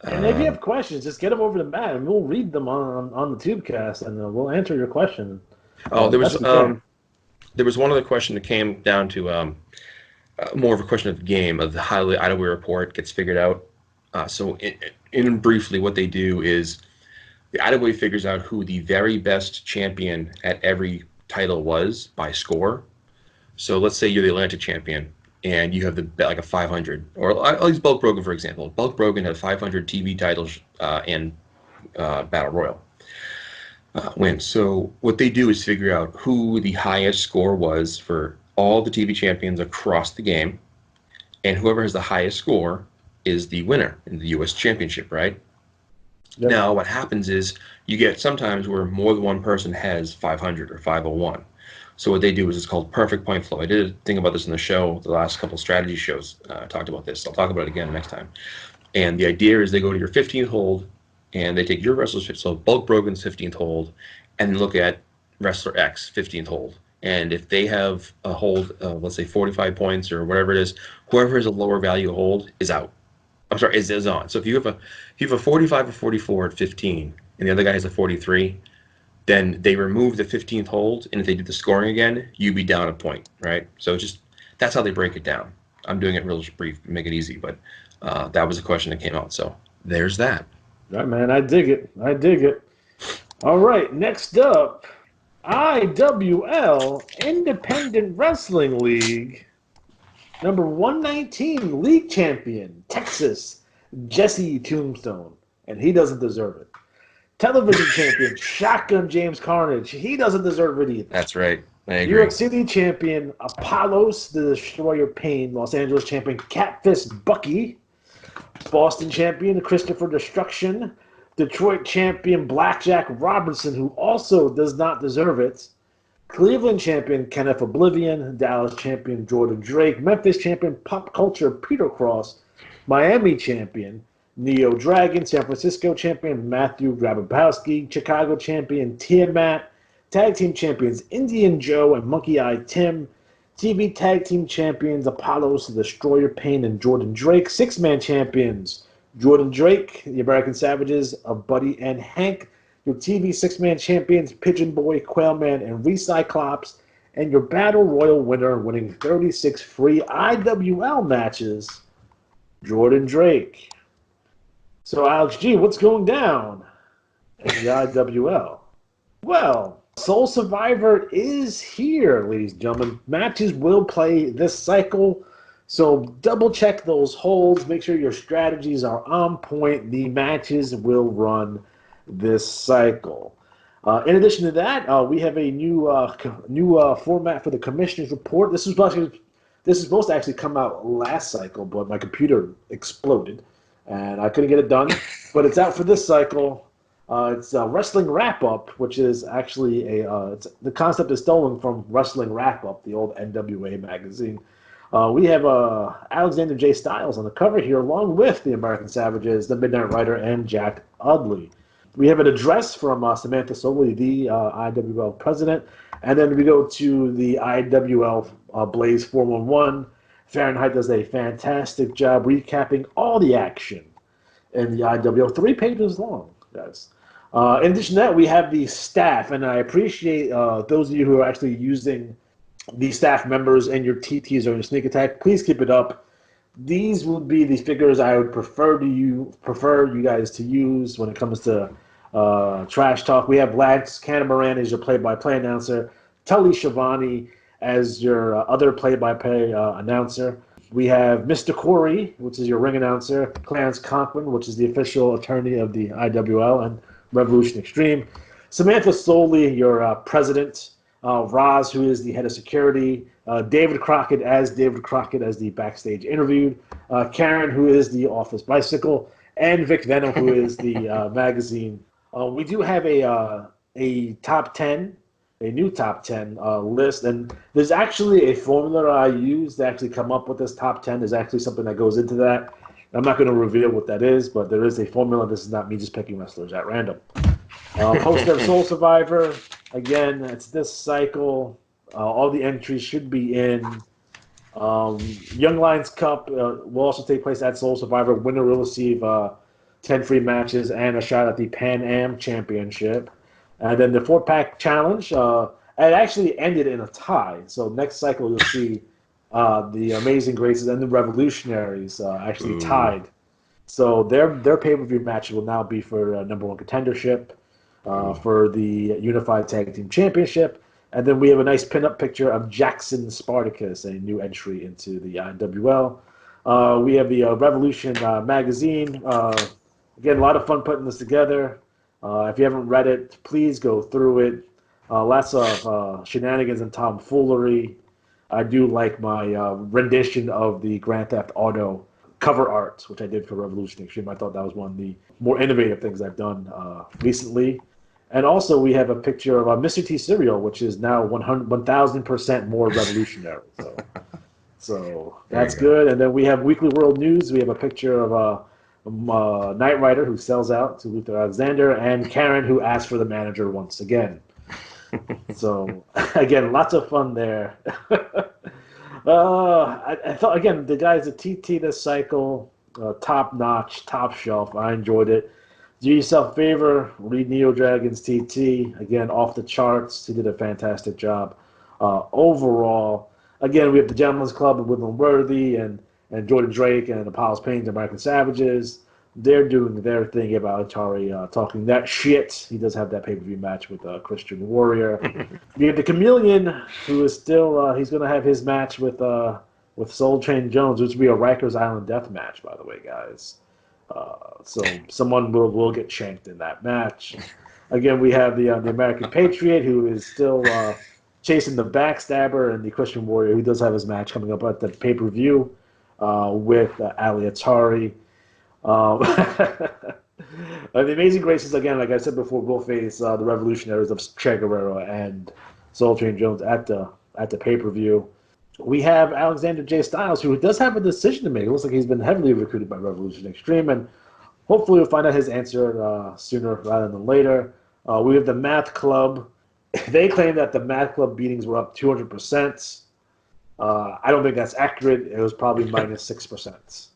[SPEAKER 1] And if you have questions, just get them over to Matt, and we'll read them on the Tubecast, and we'll answer your question.
[SPEAKER 5] There was one other question that came down to more of a question of the game, of how the IWAR report gets figured out. So in briefly, what they do is the IWA figures out who the very best champion at every title was by score. So let's say you're the Atlantic champion, and you have like a 500, or I'll use Bulk Brogan for example. Bulk Brogan had 500 TV titles and Battle Royal wins. So what they do is figure out who the highest score was for all the TV champions across the game, and whoever has the highest score is the winner in the U.S. Championship, right? Yep. Now, what happens is you get sometimes where more than one person has 500 or 501. So what they do is it's called perfect point flow. I did a thing about this in the show, the last couple strategy shows talked about this. I'll talk about it again next time. And the idea is they go to your 15th hold, and they take your wrestler's, so Bulk Brogan's 15th hold, and look at wrestler X 15th hold. And if they have a hold of, let's say, 45 points or whatever it is, whoever has a lower value hold is out. I'm sorry, is on. So if you have a 45 or 44 at 15, and the other guy has a 43, then they remove the 15th hold, and if they do the scoring again, you'd be down a point, right? So just that's how they break it down. I'm doing it real brief, make it easy, but that was a question that came out. So there's that.
[SPEAKER 1] All right, man, I dig it. All right, next up, IWL Independent Wrestling League, number 119 league champion, Texas, Jesse Tombstone, and he doesn't deserve it. Television champion, Shotgun James Carnage, he doesn't deserve it either.
[SPEAKER 5] That's right, I agree.
[SPEAKER 1] New York City champion, Apollos the Destroyer Payne, Los Angeles champion, Catfist Bucky, Boston champion, Christopher Destruction, Detroit champion, Blackjack Robertson, who also does not deserve it, Cleveland champion, Kenneth Oblivion, Dallas champion, Jordan Drake, Memphis champion, Pop Culture, Peter Cross, Miami champion, Neo Dragon, San Francisco champion, Matthew Grabowski, Chicago champion, Tiamat, tag team champions, Indian Joe and Monkey Eye Tim, TV tag team champions, Apollos, the Destroyer Payne, and Jordan Drake, six-man champions, Jordan Drake, the American Savages of Buddy and Hank, your TV six-man champions, Pigeon Boy, Quailman, and Recyclops, and your Battle Royal winner winning 36 free IWL matches, Jordan Drake. So, Alex G, what's going down in the IWL? Well, Soul Survivor is here, ladies and gentlemen. Matches will play this cycle, so double check those holds. Make sure your strategies are on point. The matches will run this cycle. In addition to that, we have a new format for the Commissioner's Report. This is supposed to actually come out last cycle, but my computer exploded, and I couldn't get it done. But it's out for this cycle. It's a Wrestling Wrap-Up, which is actually the concept is stolen from Wrestling Wrap-Up, the old NWA magazine. We have Alexander J. Styles on the cover here, along with the American Savages, the Midnight Rider, and Jack Udley. We have an address from Samantha Soley, the IWL president, and then we go to the IWL Blaze 411. Fahrenheit does a fantastic job recapping all the action in the IWL, 3 pages long, guys. In addition to that, we have the staff, and I appreciate those of you who are actually using the staff members and your TTs or your sneak attack. Please keep it up. These would be the figures I would prefer you guys to use when it comes to trash talk. We have Lance Catamaran as your play-by-play announcer, Tully Schiavone as your other play-by-play announcer. We have Mr. Corey, which is your ring announcer, Clarence Conklin, which is the official attorney of the IWL and Revolution Extreme, Samantha Soley, your president, Roz, who is the head of security, David Crockett as the backstage interviewed, Karen, who is the office bicycle, and Vic Venom, who is the magazine. We do have a top 10, a new top 10 list, and there's actually a formula I use to actually come up with this top 10. There's actually something that goes into that. I'm not going to reveal what that is, but there is a formula. This is not me just picking wrestlers at random. Host of Soul Survivor, again, it's this cycle. All the entries should be in. Young Lions Cup will also take place at Soul Survivor. Winner will receive 10 free matches and a shot at the Pan Am Championship. And then the 4-pack challenge, it actually ended in a tie. So next cycle you'll see the Amazing Graces and the Revolutionaries actually tied. So their pay-per-view match will now be for number one contendership, for the Unified Tag Team Championship. And then we have a nice pin-up picture of Jackson Spartacus, a new entry into the IWL. We have the Revolution magazine. Again, a lot of fun putting this together. If you haven't read it, please go through it. Lots of shenanigans and tomfoolery. I do like my rendition of the Grand Theft Auto cover art, which I did for Revolution Extreme. I thought that was one of the more innovative things I've done recently. And also, we have a picture of Mr. T cereal, which is now 1,000% more revolutionary. So that's good. And then we have Weekly World News. We have a picture of Knight Rider, who sells out to Luther Alexander, and Karen, who asks for the manager once again. So, again, lots of fun there. I thought, again, the guys at TT this cycle, top-notch, top shelf. I enjoyed it. Do yourself a favor, read Neo Dragon's TT. Again, off the charts. He did a fantastic job. Overall, again, we have the Gentleman's Club with Woodland Worthy and Jordan Drake and Apollo's Pains and American Savages. They're doing their thing about Atari talking that shit. He does have that pay-per-view match with Christian Warrior. We have the Chameleon, who is still he's going to have his match with Soul Train Jones, which will be a Rikers Island death match, by the way, guys. So someone will get shanked in that match. Again, we have the American Patriot, who is still chasing the Backstabber, and the Christian Warrior, who does have his match coming up at the pay-per-view with Ali Atari. The Amazing Graces, again, like I said before, will face the Revolutionaries of Che Guerrero and Soul Train Jones at the pay-per-view. We have Alexander J. Styles, who does have a decision to make. It looks like he's been heavily recruited by Revolution Extreme, and hopefully we'll find out his answer sooner rather than later. We have the Math Club. They claim that the Math Club beatings were up 200%. I don't think that's accurate. It was probably minus 6%.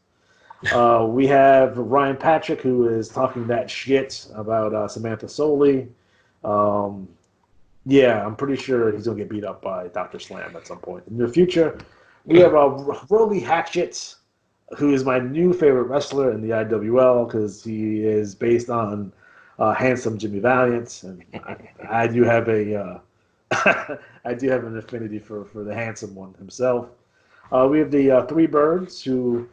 [SPEAKER 1] We have Ryan Patrick, who is talking that shit about Samantha Soley. Yeah, I'm pretty sure he's going to get beat up by Dr. Slam at some point in the future. We have Rolly Hatchet, who is my new favorite wrestler in the IWL because he is based on handsome Jimmy Valiant, and I do have an affinity for the handsome one himself. We have the Three Birds, who,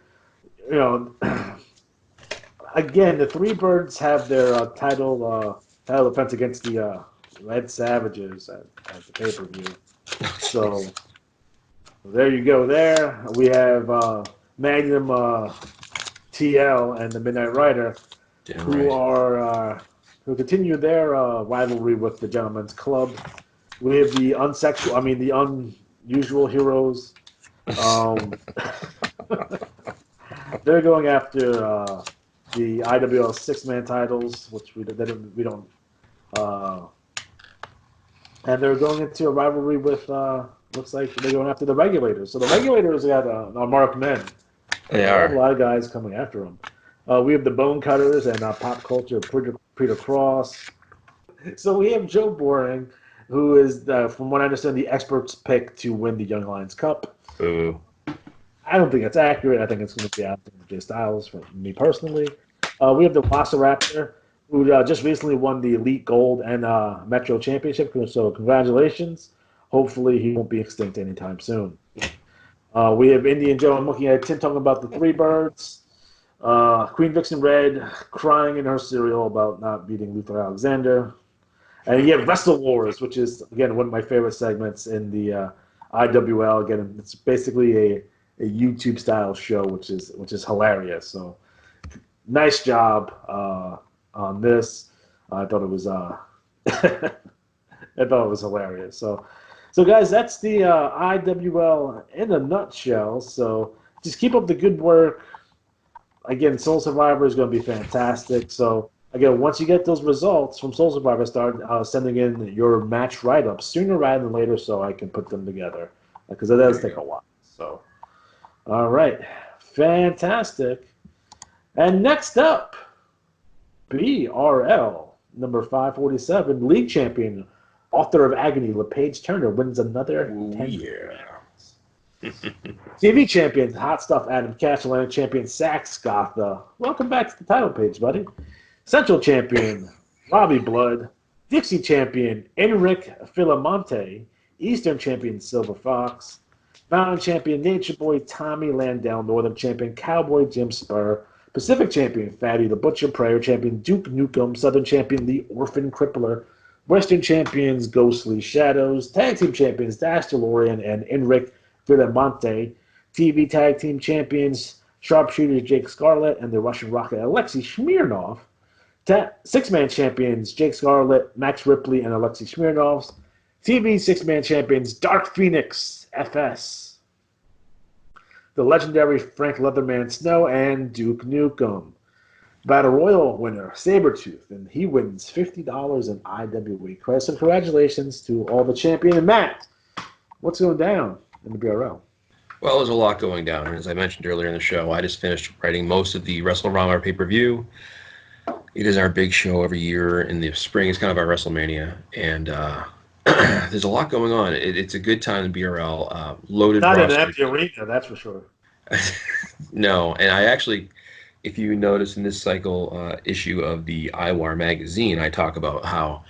[SPEAKER 1] again, the Three Birds have their title defense against the Red Savages at the pay-per-view. So there you go there. We have Magnum TL and the Midnight Rider, who continue their rivalry with the Gentleman's Club. We have the unusual heroes. They're going after the IWL 6-man titles, which we don't. And they're going into a rivalry with, looks like they're going after the Regulators. So the Regulators got a marked men.
[SPEAKER 5] They
[SPEAKER 1] have
[SPEAKER 5] are.
[SPEAKER 1] a lot of guys coming after them. We have the Bone Cutters and Pop Culture, Peter Cross. So we have Joe Boring, who is, from what I understand, the expert's pick to win the Young Lions Cup.
[SPEAKER 5] Ooh.
[SPEAKER 1] I don't think that's accurate. I think it's going to be Alexander J. Styles for me personally. We have the Velociraptor, who just recently won the Elite Gold and Metro Championship. So congratulations. Hopefully he won't be extinct anytime soon. We have Indian Joe and looking at Tim talking about the Three Birds. Queen Vixen Red crying in her cereal about not beating Luther Alexander. And you have Wrestle Wars, which is, again, one of my favorite segments in the IWL. Again, it's basically a YouTube-style show, which is hilarious. So nice job on this. I thought it was I thought it was hilarious. So guys, that's the IWL in a nutshell. So just keep up the good work. Again, Soul Survivor is going to be fantastic. So again, once you get those results from Soul Survivor, start sending in your match write-ups sooner rather than later, so I can put them together because it does take a while. So, all right, fantastic. And next up, BRL number 547, league champion, author of Agony, LePage Turner wins another 10 rounds. TV champion, Hot Stuff Adam Cash, Atlantic champion, Sax Gotha. Welcome back to the title page, buddy. Central champion, Robbie Blood. Dixie champion, Enric Filamonte. Eastern champion, Silver Fox. Mountain champion, Nature Boy, Tommy Landau. Northern champion, Cowboy Jim Spur. Pacific champion, Fatty the Butcher. Prayer champion, Duke Nukem. Southern champion, The Orphan Crippler. Western champions, Ghostly Shadows. Tag team champions, Dash DeLorean and Enric Filamonte. TV tag team champions, Sharpshooters Jake Scarlett and the Russian Rocket Alexei Smirnov. Six-man champions, Jake Scarlett, Max Ripley, and Alexei Smirnov. TV six-man champions, Dark Phoenix, FS. The legendary Frank Leatherman Snow and Duke Nukem. Battle Royal winner, Sabretooth, and he wins $50 in IWA credits. So congratulations to all the champion. And Matt, what's going down in the BRL?
[SPEAKER 5] Well, there's a lot going down. As I mentioned earlier in the show, I just finished writing most of the WrestleRama pay-per-view. It is our big show every year in the spring. It's kind of our WrestleMania. And there's a lot going on. It's a good time in BRL. Loaded
[SPEAKER 1] Not
[SPEAKER 5] roster.
[SPEAKER 1] in an empty arena, that's for sure.
[SPEAKER 5] No, and I actually, if you notice in this cycle issue of the IWAR magazine, I talk about how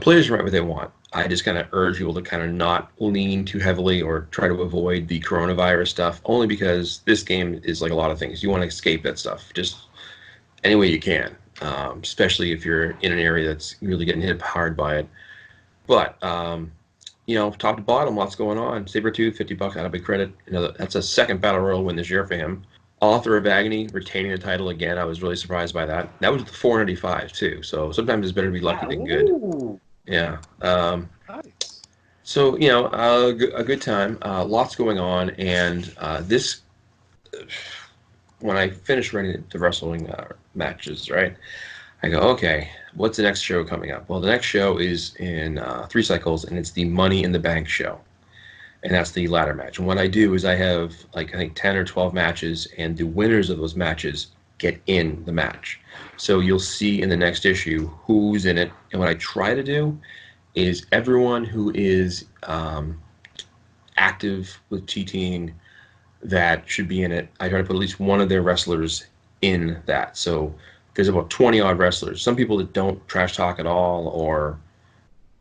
[SPEAKER 5] players write what they want. I just kind of urge people to kind of not lean too heavily or try to avoid the coronavirus stuff, only because this game is like a lot of things. You want to escape that stuff just any way you can, especially if you're in an area that's really getting hit hard by it. But top to bottom, lots going on. Sabretooth, $50 out of big credit. That's a second Battle Royal win this year for him. Author of Agony, retaining the title again. I was really surprised by that. That was the 495 too. So sometimes it's better to be lucky than good.
[SPEAKER 1] Ooh.
[SPEAKER 5] Yeah.
[SPEAKER 1] Nice.
[SPEAKER 5] So a good time. Lots going on, and this. When I finished writing the wrestling matches, right, I go, okay, what's the next show coming up? Well, the next show is in 3 cycles, and it's the Money in the Bank show. And that's the ladder match. And what I do is I have, I think 10 or 12 matches, and the winners of those matches get in the match. So you'll see in the next issue who's in it. And what I try to do is everyone who is active with TTing that should be in it, I try to put at least one of their wrestlers in that. So there's about 20-odd wrestlers. Some people that don't trash talk at all, or,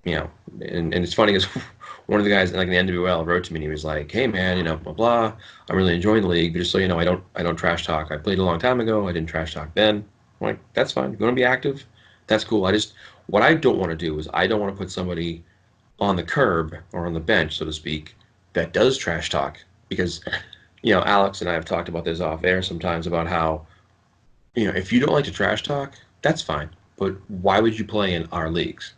[SPEAKER 5] and it's funny because one of the guys like in the NWL wrote to me and he was like, hey man, blah blah, I'm really enjoying the league, but just so you know, I don't trash talk. I played a long time ago, I didn't trash talk then. I'm like, that's fine. You want to be active? That's cool. What I don't want to do is I don't want to put somebody on the curb or on the bench, so to speak, that does trash talk, because Alex and I have talked about this off air sometimes about how, if you don't like to trash talk, that's fine, but why would you play in our leagues?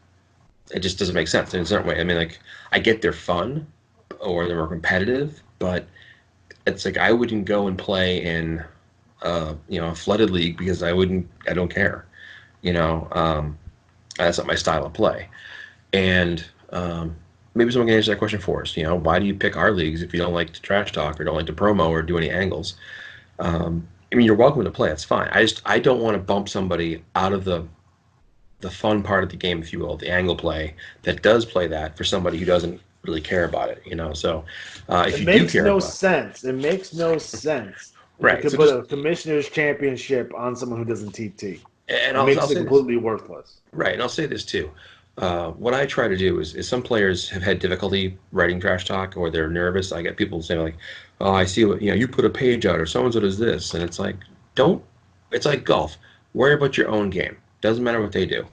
[SPEAKER 5] It just doesn't make sense in a certain way. I mean, like, I get they're fun or they're more competitive, but it's like I wouldn't go and play in a flooded league because I don't care. That's not my style of play. And maybe someone can answer that question for us. Why do you pick our leagues if you don't like to trash talk or don't like to promo or do any angles? You're welcome to play. That's fine. I don't want to bump somebody out of the fun part of the game, if you will, the angle play that does play that for somebody who doesn't really care about it. So if you do care about it,
[SPEAKER 1] it makes no sense.
[SPEAKER 5] Right.
[SPEAKER 1] You could put a commissioner's championship on someone who doesn't TT.
[SPEAKER 5] And
[SPEAKER 1] it makes it completely worthless.
[SPEAKER 5] Right. And I'll say this too. what I try to do is some players have had difficulty writing trash talk or they're nervous. I get people saying like, "Oh, I see what you put a page out or so and so does this," and it's like, don't. It's like golf. Worry about your own game. Doesn't matter what they do,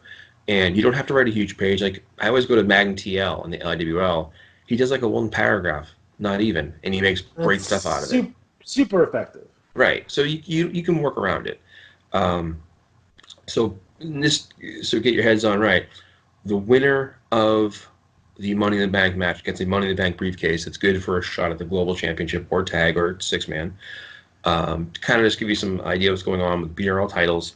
[SPEAKER 5] and you don't have to write a huge page. Like I always go to Magn TL in the IWL. He does like a one paragraph, not even, and he makes great
[SPEAKER 1] That's
[SPEAKER 5] stuff out of it.
[SPEAKER 1] super effective.
[SPEAKER 5] Right. So you can work around it. Um, so so get your heads on right. The winner of the Money in the Bank match gets a Money in the Bank briefcase. It's good for a shot at the Global Championship or tag or six-man. To kind of just give you some idea what's going on with BRL titles,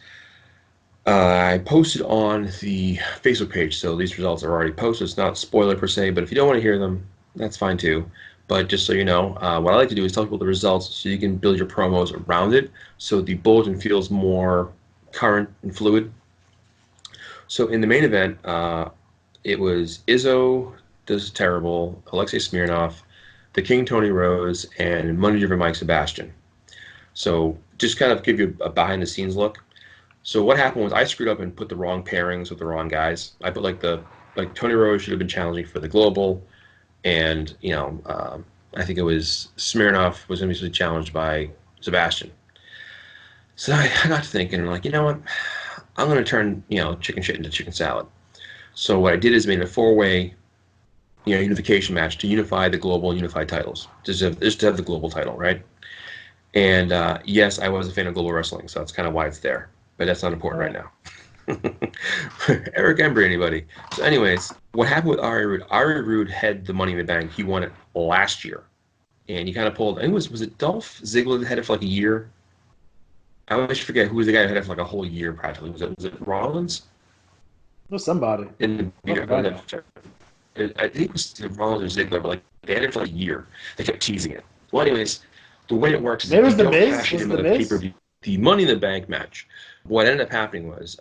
[SPEAKER 5] I posted on the Facebook page, so these results are already posted. It's not a spoiler per se, but if you don't want to hear them, that's fine too. But just so you know, what I like to do is tell people the results so you can build your promos around it so the bulletin feels more current and fluid. So in the main event, it was Izzo does terrible, Alexei Smirnov, the King Tony Rose, and Money Driven Mike Sebastian. So just kind of give you a behind the scenes look. So what happened was I screwed up and put the wrong pairings with the wrong guys. I put like Tony Rose should have been challenging for the global, and I think it was Smirnov was going to be challenged by Sebastian. So I got to thinking, like, you know what? I'm going to turn chicken shit into chicken salad. So what I did is made a four-way unification match to unify the global unified titles, just to have the global title, right? And yes, I was a fan of global wrestling, so that's kind of why it's there. But that's not important right now. Eric Embry, anybody? So anyways, what happened with Ari Rude? Ari Rude had the Money in the Bank. He won it last year. And he kind of pulled, I think was it Dolph Ziggler that had it for like a year? I always forget who was the guy who had it for like a whole year practically. Was it Rollins?
[SPEAKER 1] It was somebody.
[SPEAKER 5] In the I think it was Rollins or Ziggler, but like they had it for like a year. They kept teasing it. Well, anyways, the way it works is
[SPEAKER 1] Maybe it was
[SPEAKER 5] if
[SPEAKER 1] the
[SPEAKER 5] you don't
[SPEAKER 1] Miz.
[SPEAKER 5] cash
[SPEAKER 1] Was
[SPEAKER 5] it
[SPEAKER 1] it
[SPEAKER 5] in with
[SPEAKER 1] the
[SPEAKER 5] a
[SPEAKER 1] Miz?
[SPEAKER 5] pay-per-view, the Money in the Bank match, what ended up happening was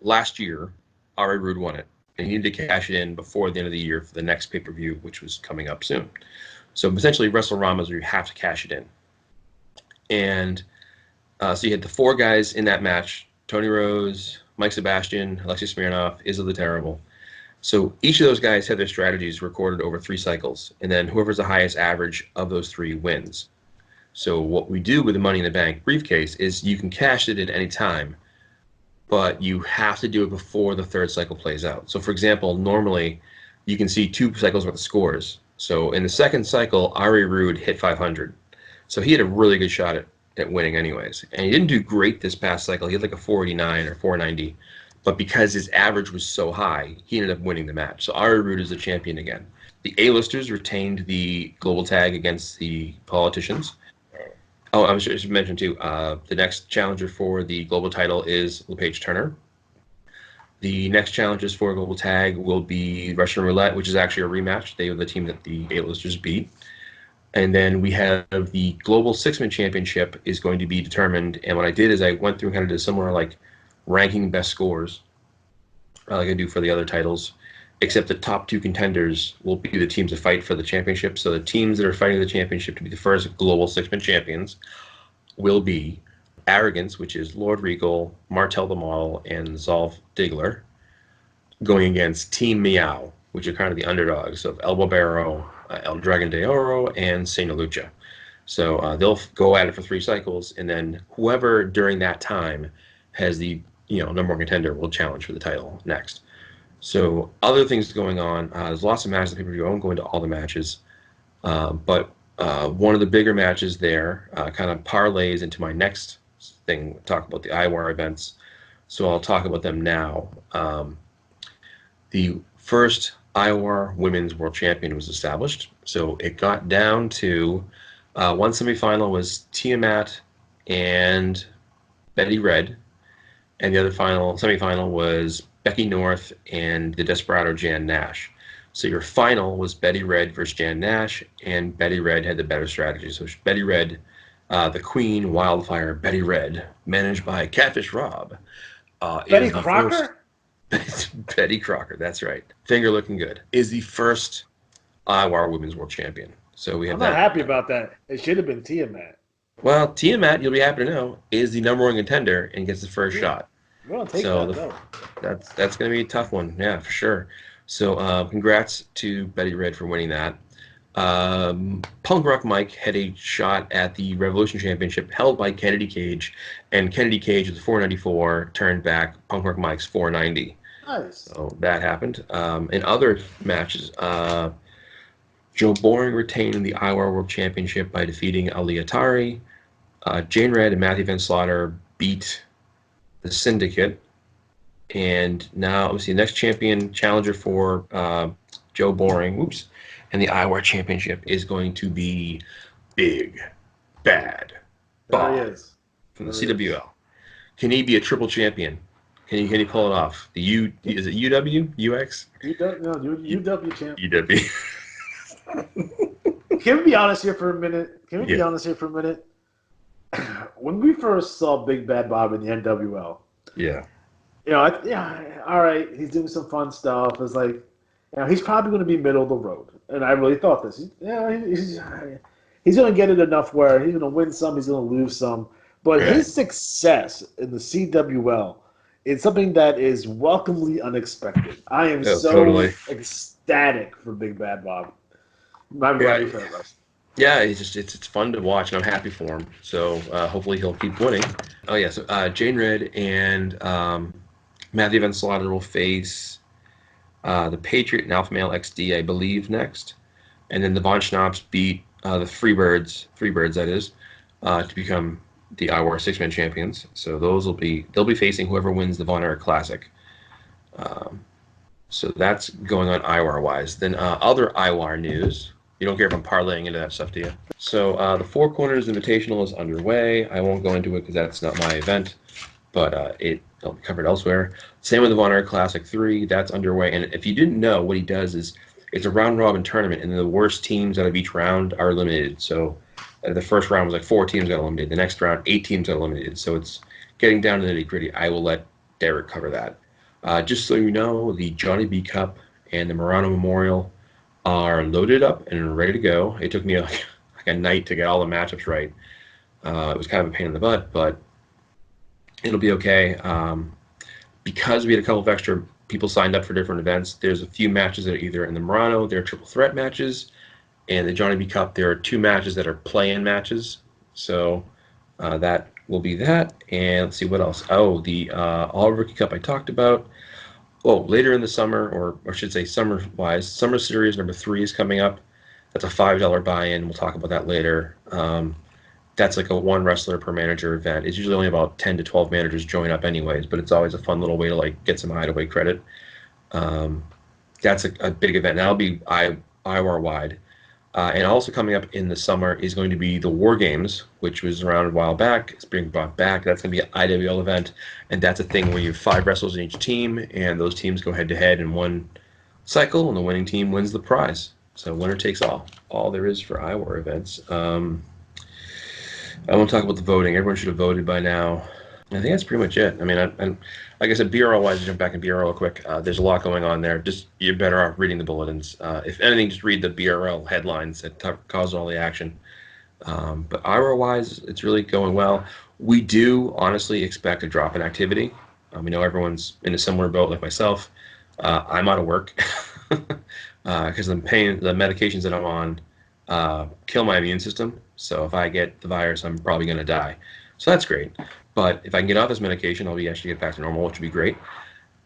[SPEAKER 5] last year, Ari Rude won it, and he needed to cash it in before the end of the year for the next pay-per-view, which was coming up soon. So essentially, WrestleRama is where you have to cash it in. And so you had the four guys in that match: Tony Rose, Mike Sebastian, Alexei Smirnov, Izzo the Terrible. So each of those guys had their strategies recorded over 3 cycles, and then whoever's the highest average of those 3 wins. So what we do with the Money in the Bank briefcase is you can cash it at any time, but you have to do it before the 3rd cycle plays out. So for example, normally you can see 2 cycles worth of scores. So in the 2nd cycle, Ari Rude hit 500. So he had a really good shot at winning anyways. And he didn't do great this past cycle. He had like a 489 or 490. But because his average was so high, he ended up winning the match. So Ari Rude is the champion again. The A-listers retained the global tag against the politicians. Oh, I should mention too, the next challenger for the global title is LePage Turner. The next challengers for global tag will be Russian Roulette, which is actually a rematch. They were the team that the A-listers beat. And then we have the global 6-man championship is going to be determined. And what I did is I went through and kind of did a similar like ranking best scores like I do for the other titles, except the top 2 contenders will be the teams that fight for the championship. So the teams that are fighting the championship to be the first global 6-man champions will be Arrogance, which is Lord Regal, Martel the Model, and Zolf Diggler, going against Team Meow, which are kind of the underdogs of El Barbero, El Dragon de Oro, and Sena Lucha. So they'll go at it for 3 cycles, and then whoever during that time has the number 1 contender will challenge for the title next. So other things going on. There's lots of matches that people do. I won't go into all the matches, but one of the bigger matches there kind of parlays into my next thing. Talk about the IWAR events. So I'll talk about them now. The first IWAR Women's World Champion was established. So it got down to one semifinal was Tiamat and Betty Red, and the other semifinal was Becky North and the Desperado Jan Nash. So your final was Betty Red versus Jan Nash, and Betty Red had the better strategy. So Betty Red, the Queen Wildfire Betty Red, managed by Catfish Rob.
[SPEAKER 1] Betty Crocker?
[SPEAKER 5] Betty Crocker, that's right. Finger looking good. Is the first IWAR Women's World Champion. So we have
[SPEAKER 1] I'm
[SPEAKER 5] that.
[SPEAKER 1] not happy about that. It should have been Tiamat.
[SPEAKER 5] Well, Tiamat, you'll be happy to know, is the number 1 contender and gets the first shot.
[SPEAKER 1] We're gonna take
[SPEAKER 5] So
[SPEAKER 1] that though.
[SPEAKER 5] that's going to be a tough one, yeah, for sure. So congrats to Betty Red for winning that. Punk Rock Mike had a shot at the Revolution Championship held by Kennedy Cage, and Kennedy Cage with 494 turned back Punk Rock Mike's 490.
[SPEAKER 1] Nice.
[SPEAKER 5] So that happened. In other matches, Joe Boring retained the IWAR World Championship by defeating Ali Atari. Jane Red and Matthew Van Slaughter beat the Syndicate. And now, let's see, next champion challenger for Joe Boring, and the IWAR Championship is going to be Big Bad
[SPEAKER 1] There he
[SPEAKER 5] Bob
[SPEAKER 1] is.
[SPEAKER 5] from the
[SPEAKER 1] There he is.
[SPEAKER 5] CWL. Can he be a triple champion? Can he pull it off? Is it UW? UX?
[SPEAKER 1] UW champ.
[SPEAKER 5] UW.
[SPEAKER 1] Can we be honest here for a minute? When we first saw Big Bad Bob in the NWL,
[SPEAKER 5] Yeah.
[SPEAKER 1] all right, he's doing some fun stuff. It's like, he's probably going to be middle of the road, and I really thought this. He's going to get it enough where he's going to win some, he's going to lose some, but
[SPEAKER 5] Right.
[SPEAKER 1] his success in the CWL is something that is welcomely unexpected. I am
[SPEAKER 5] Totally.
[SPEAKER 1] ecstatic for Big Bad Bob. My
[SPEAKER 5] Yeah.
[SPEAKER 1] favorite wrestler.
[SPEAKER 5] Yeah, it's fun to watch, and I'm happy for him. So hopefully he'll keep winning. Oh yeah, so Jane Red and Matthew Van Slaughter will face the Patriot and Alpha Male XD, I believe, next, and then the Von Schnapps beat the Freebirds that is, to become the IWAR 6-man champions. So they'll be facing whoever wins the Von Erich Classic. So that's going on IWAR wise. Then other IWAR news. You don't care if I'm parlaying into that stuff, do you? So the Four Corners Invitational is underway. I won't go into it because that's not my event, but it'll be covered elsewhere. Same with the Von Erich Classic 3. That's underway. And if you didn't know, what he does is it's a round-robin tournament, and the worst teams out of each round are eliminated. So the first round was like 4 teams got eliminated. The next round, 8 teams got eliminated. So it's getting down to the nitty-gritty. I will let Derek cover that. Just so you know, the Johnny B Cup and the Murano Memorial are loaded up and ready to go. It took me like a night to get all the matchups right. It was kind of a pain in the butt, but it'll be okay. Because we had a couple of extra people signed up for different events, there's a few matches that are either in the Murano, they're triple threat matches, and the Johnny B Cup, there are 2 matches that are play-in matches. So that will be that. And let's see what else. Oh, the All Rookie Cup I talked about. Oh, later in the summer, or I should say summer-wise, Summer Series number 3 is coming up. That's a $5 buy-in. We'll talk about that later. That's like a 1 wrestler per manager event. It's usually only about 10 to 12 managers join up anyways, but it's always a fun little way to like get some hideaway credit. That's a big event. That'll be IWAR wide. And also coming up in the summer is going to be the War Games, which was around a while back. It's being brought back. That's going to be an IWL event, and that's a thing where you have 5 wrestlers in each team, and those teams go head-to-head in one cycle, and the winning team wins the prize. So winner takes all there is for IWAR events. I want to talk about the voting. Everyone should have voted by now. I think that's pretty much it. I mean, and like I said, BRL-wise, to jump back in BRL real quick, there's a lot going on there. Just you're better off reading the bulletins. If anything, just read the BRL headlines that cause all the action. But IRL-wise, it's really going well. We do honestly expect a drop in activity. We know everyone's in a similar boat like myself. I'm out of work because the medications that I'm on kill my immune system. So if I get the virus, I'm probably going to die. So that's great. But if I can get off this medication, I'll actually get back to normal, which would be great.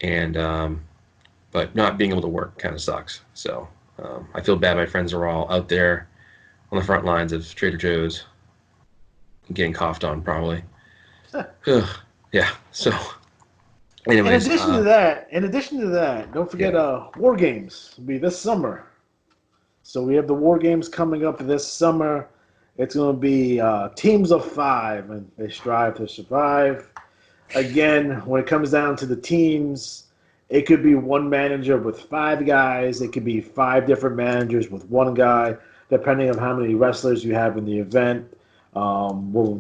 [SPEAKER 5] And but not being able to work kind of sucks. So I feel bad. My friends are all out there on the front lines of Trader Joe's, getting coughed on probably. Yeah. So, anyways,
[SPEAKER 1] in addition to that, don't forget War Games will be this summer. So we have the War Games coming up this summer. It's going to be teams of 5, and they strive to survive. Again, when it comes down to the teams, it could be 1 manager with 5 guys. It could be 5 different managers with 1 guy, depending on how many wrestlers you have in the event. Will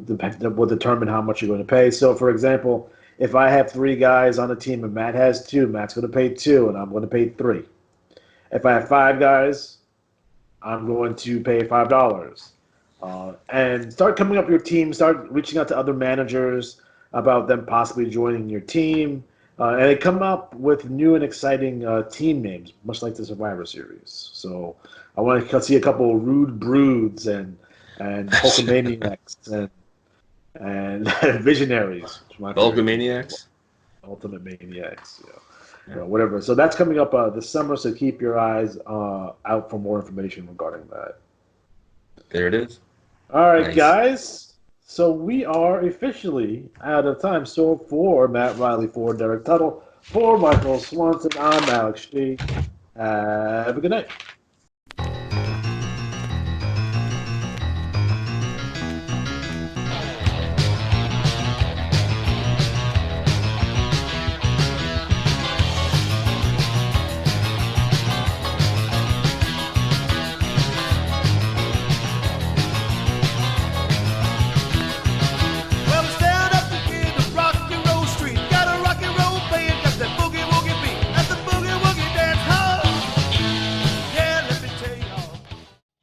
[SPEAKER 1] determine how much you're going to pay. So, for example, if I have 3 guys on a team and Matt has 2, Matt's going to pay 2, and I'm going to pay 3. If I have 5 guys, I'm going to pay $5. And start coming up your team. Start reaching out to other managers about them possibly joining your team. And they come up with new and exciting team names, much like the Survivor Series. So I want to see a couple of Rude Broods and Hulkamaniacs and Visionaries. Which are my favorite teams.
[SPEAKER 5] Vulcamaniacs.
[SPEAKER 1] Ultimate Maniacs.
[SPEAKER 5] Yeah.
[SPEAKER 1] Whatever. So that's coming up this summer. So keep your eyes out for more information regarding that.
[SPEAKER 5] There it is.
[SPEAKER 1] All right,
[SPEAKER 5] Nice.
[SPEAKER 1] guys. So we are officially out of time. So for Matt Riley, for Derek Tuttle, for Micheal Swanson, I'm Alex G. Have a good night.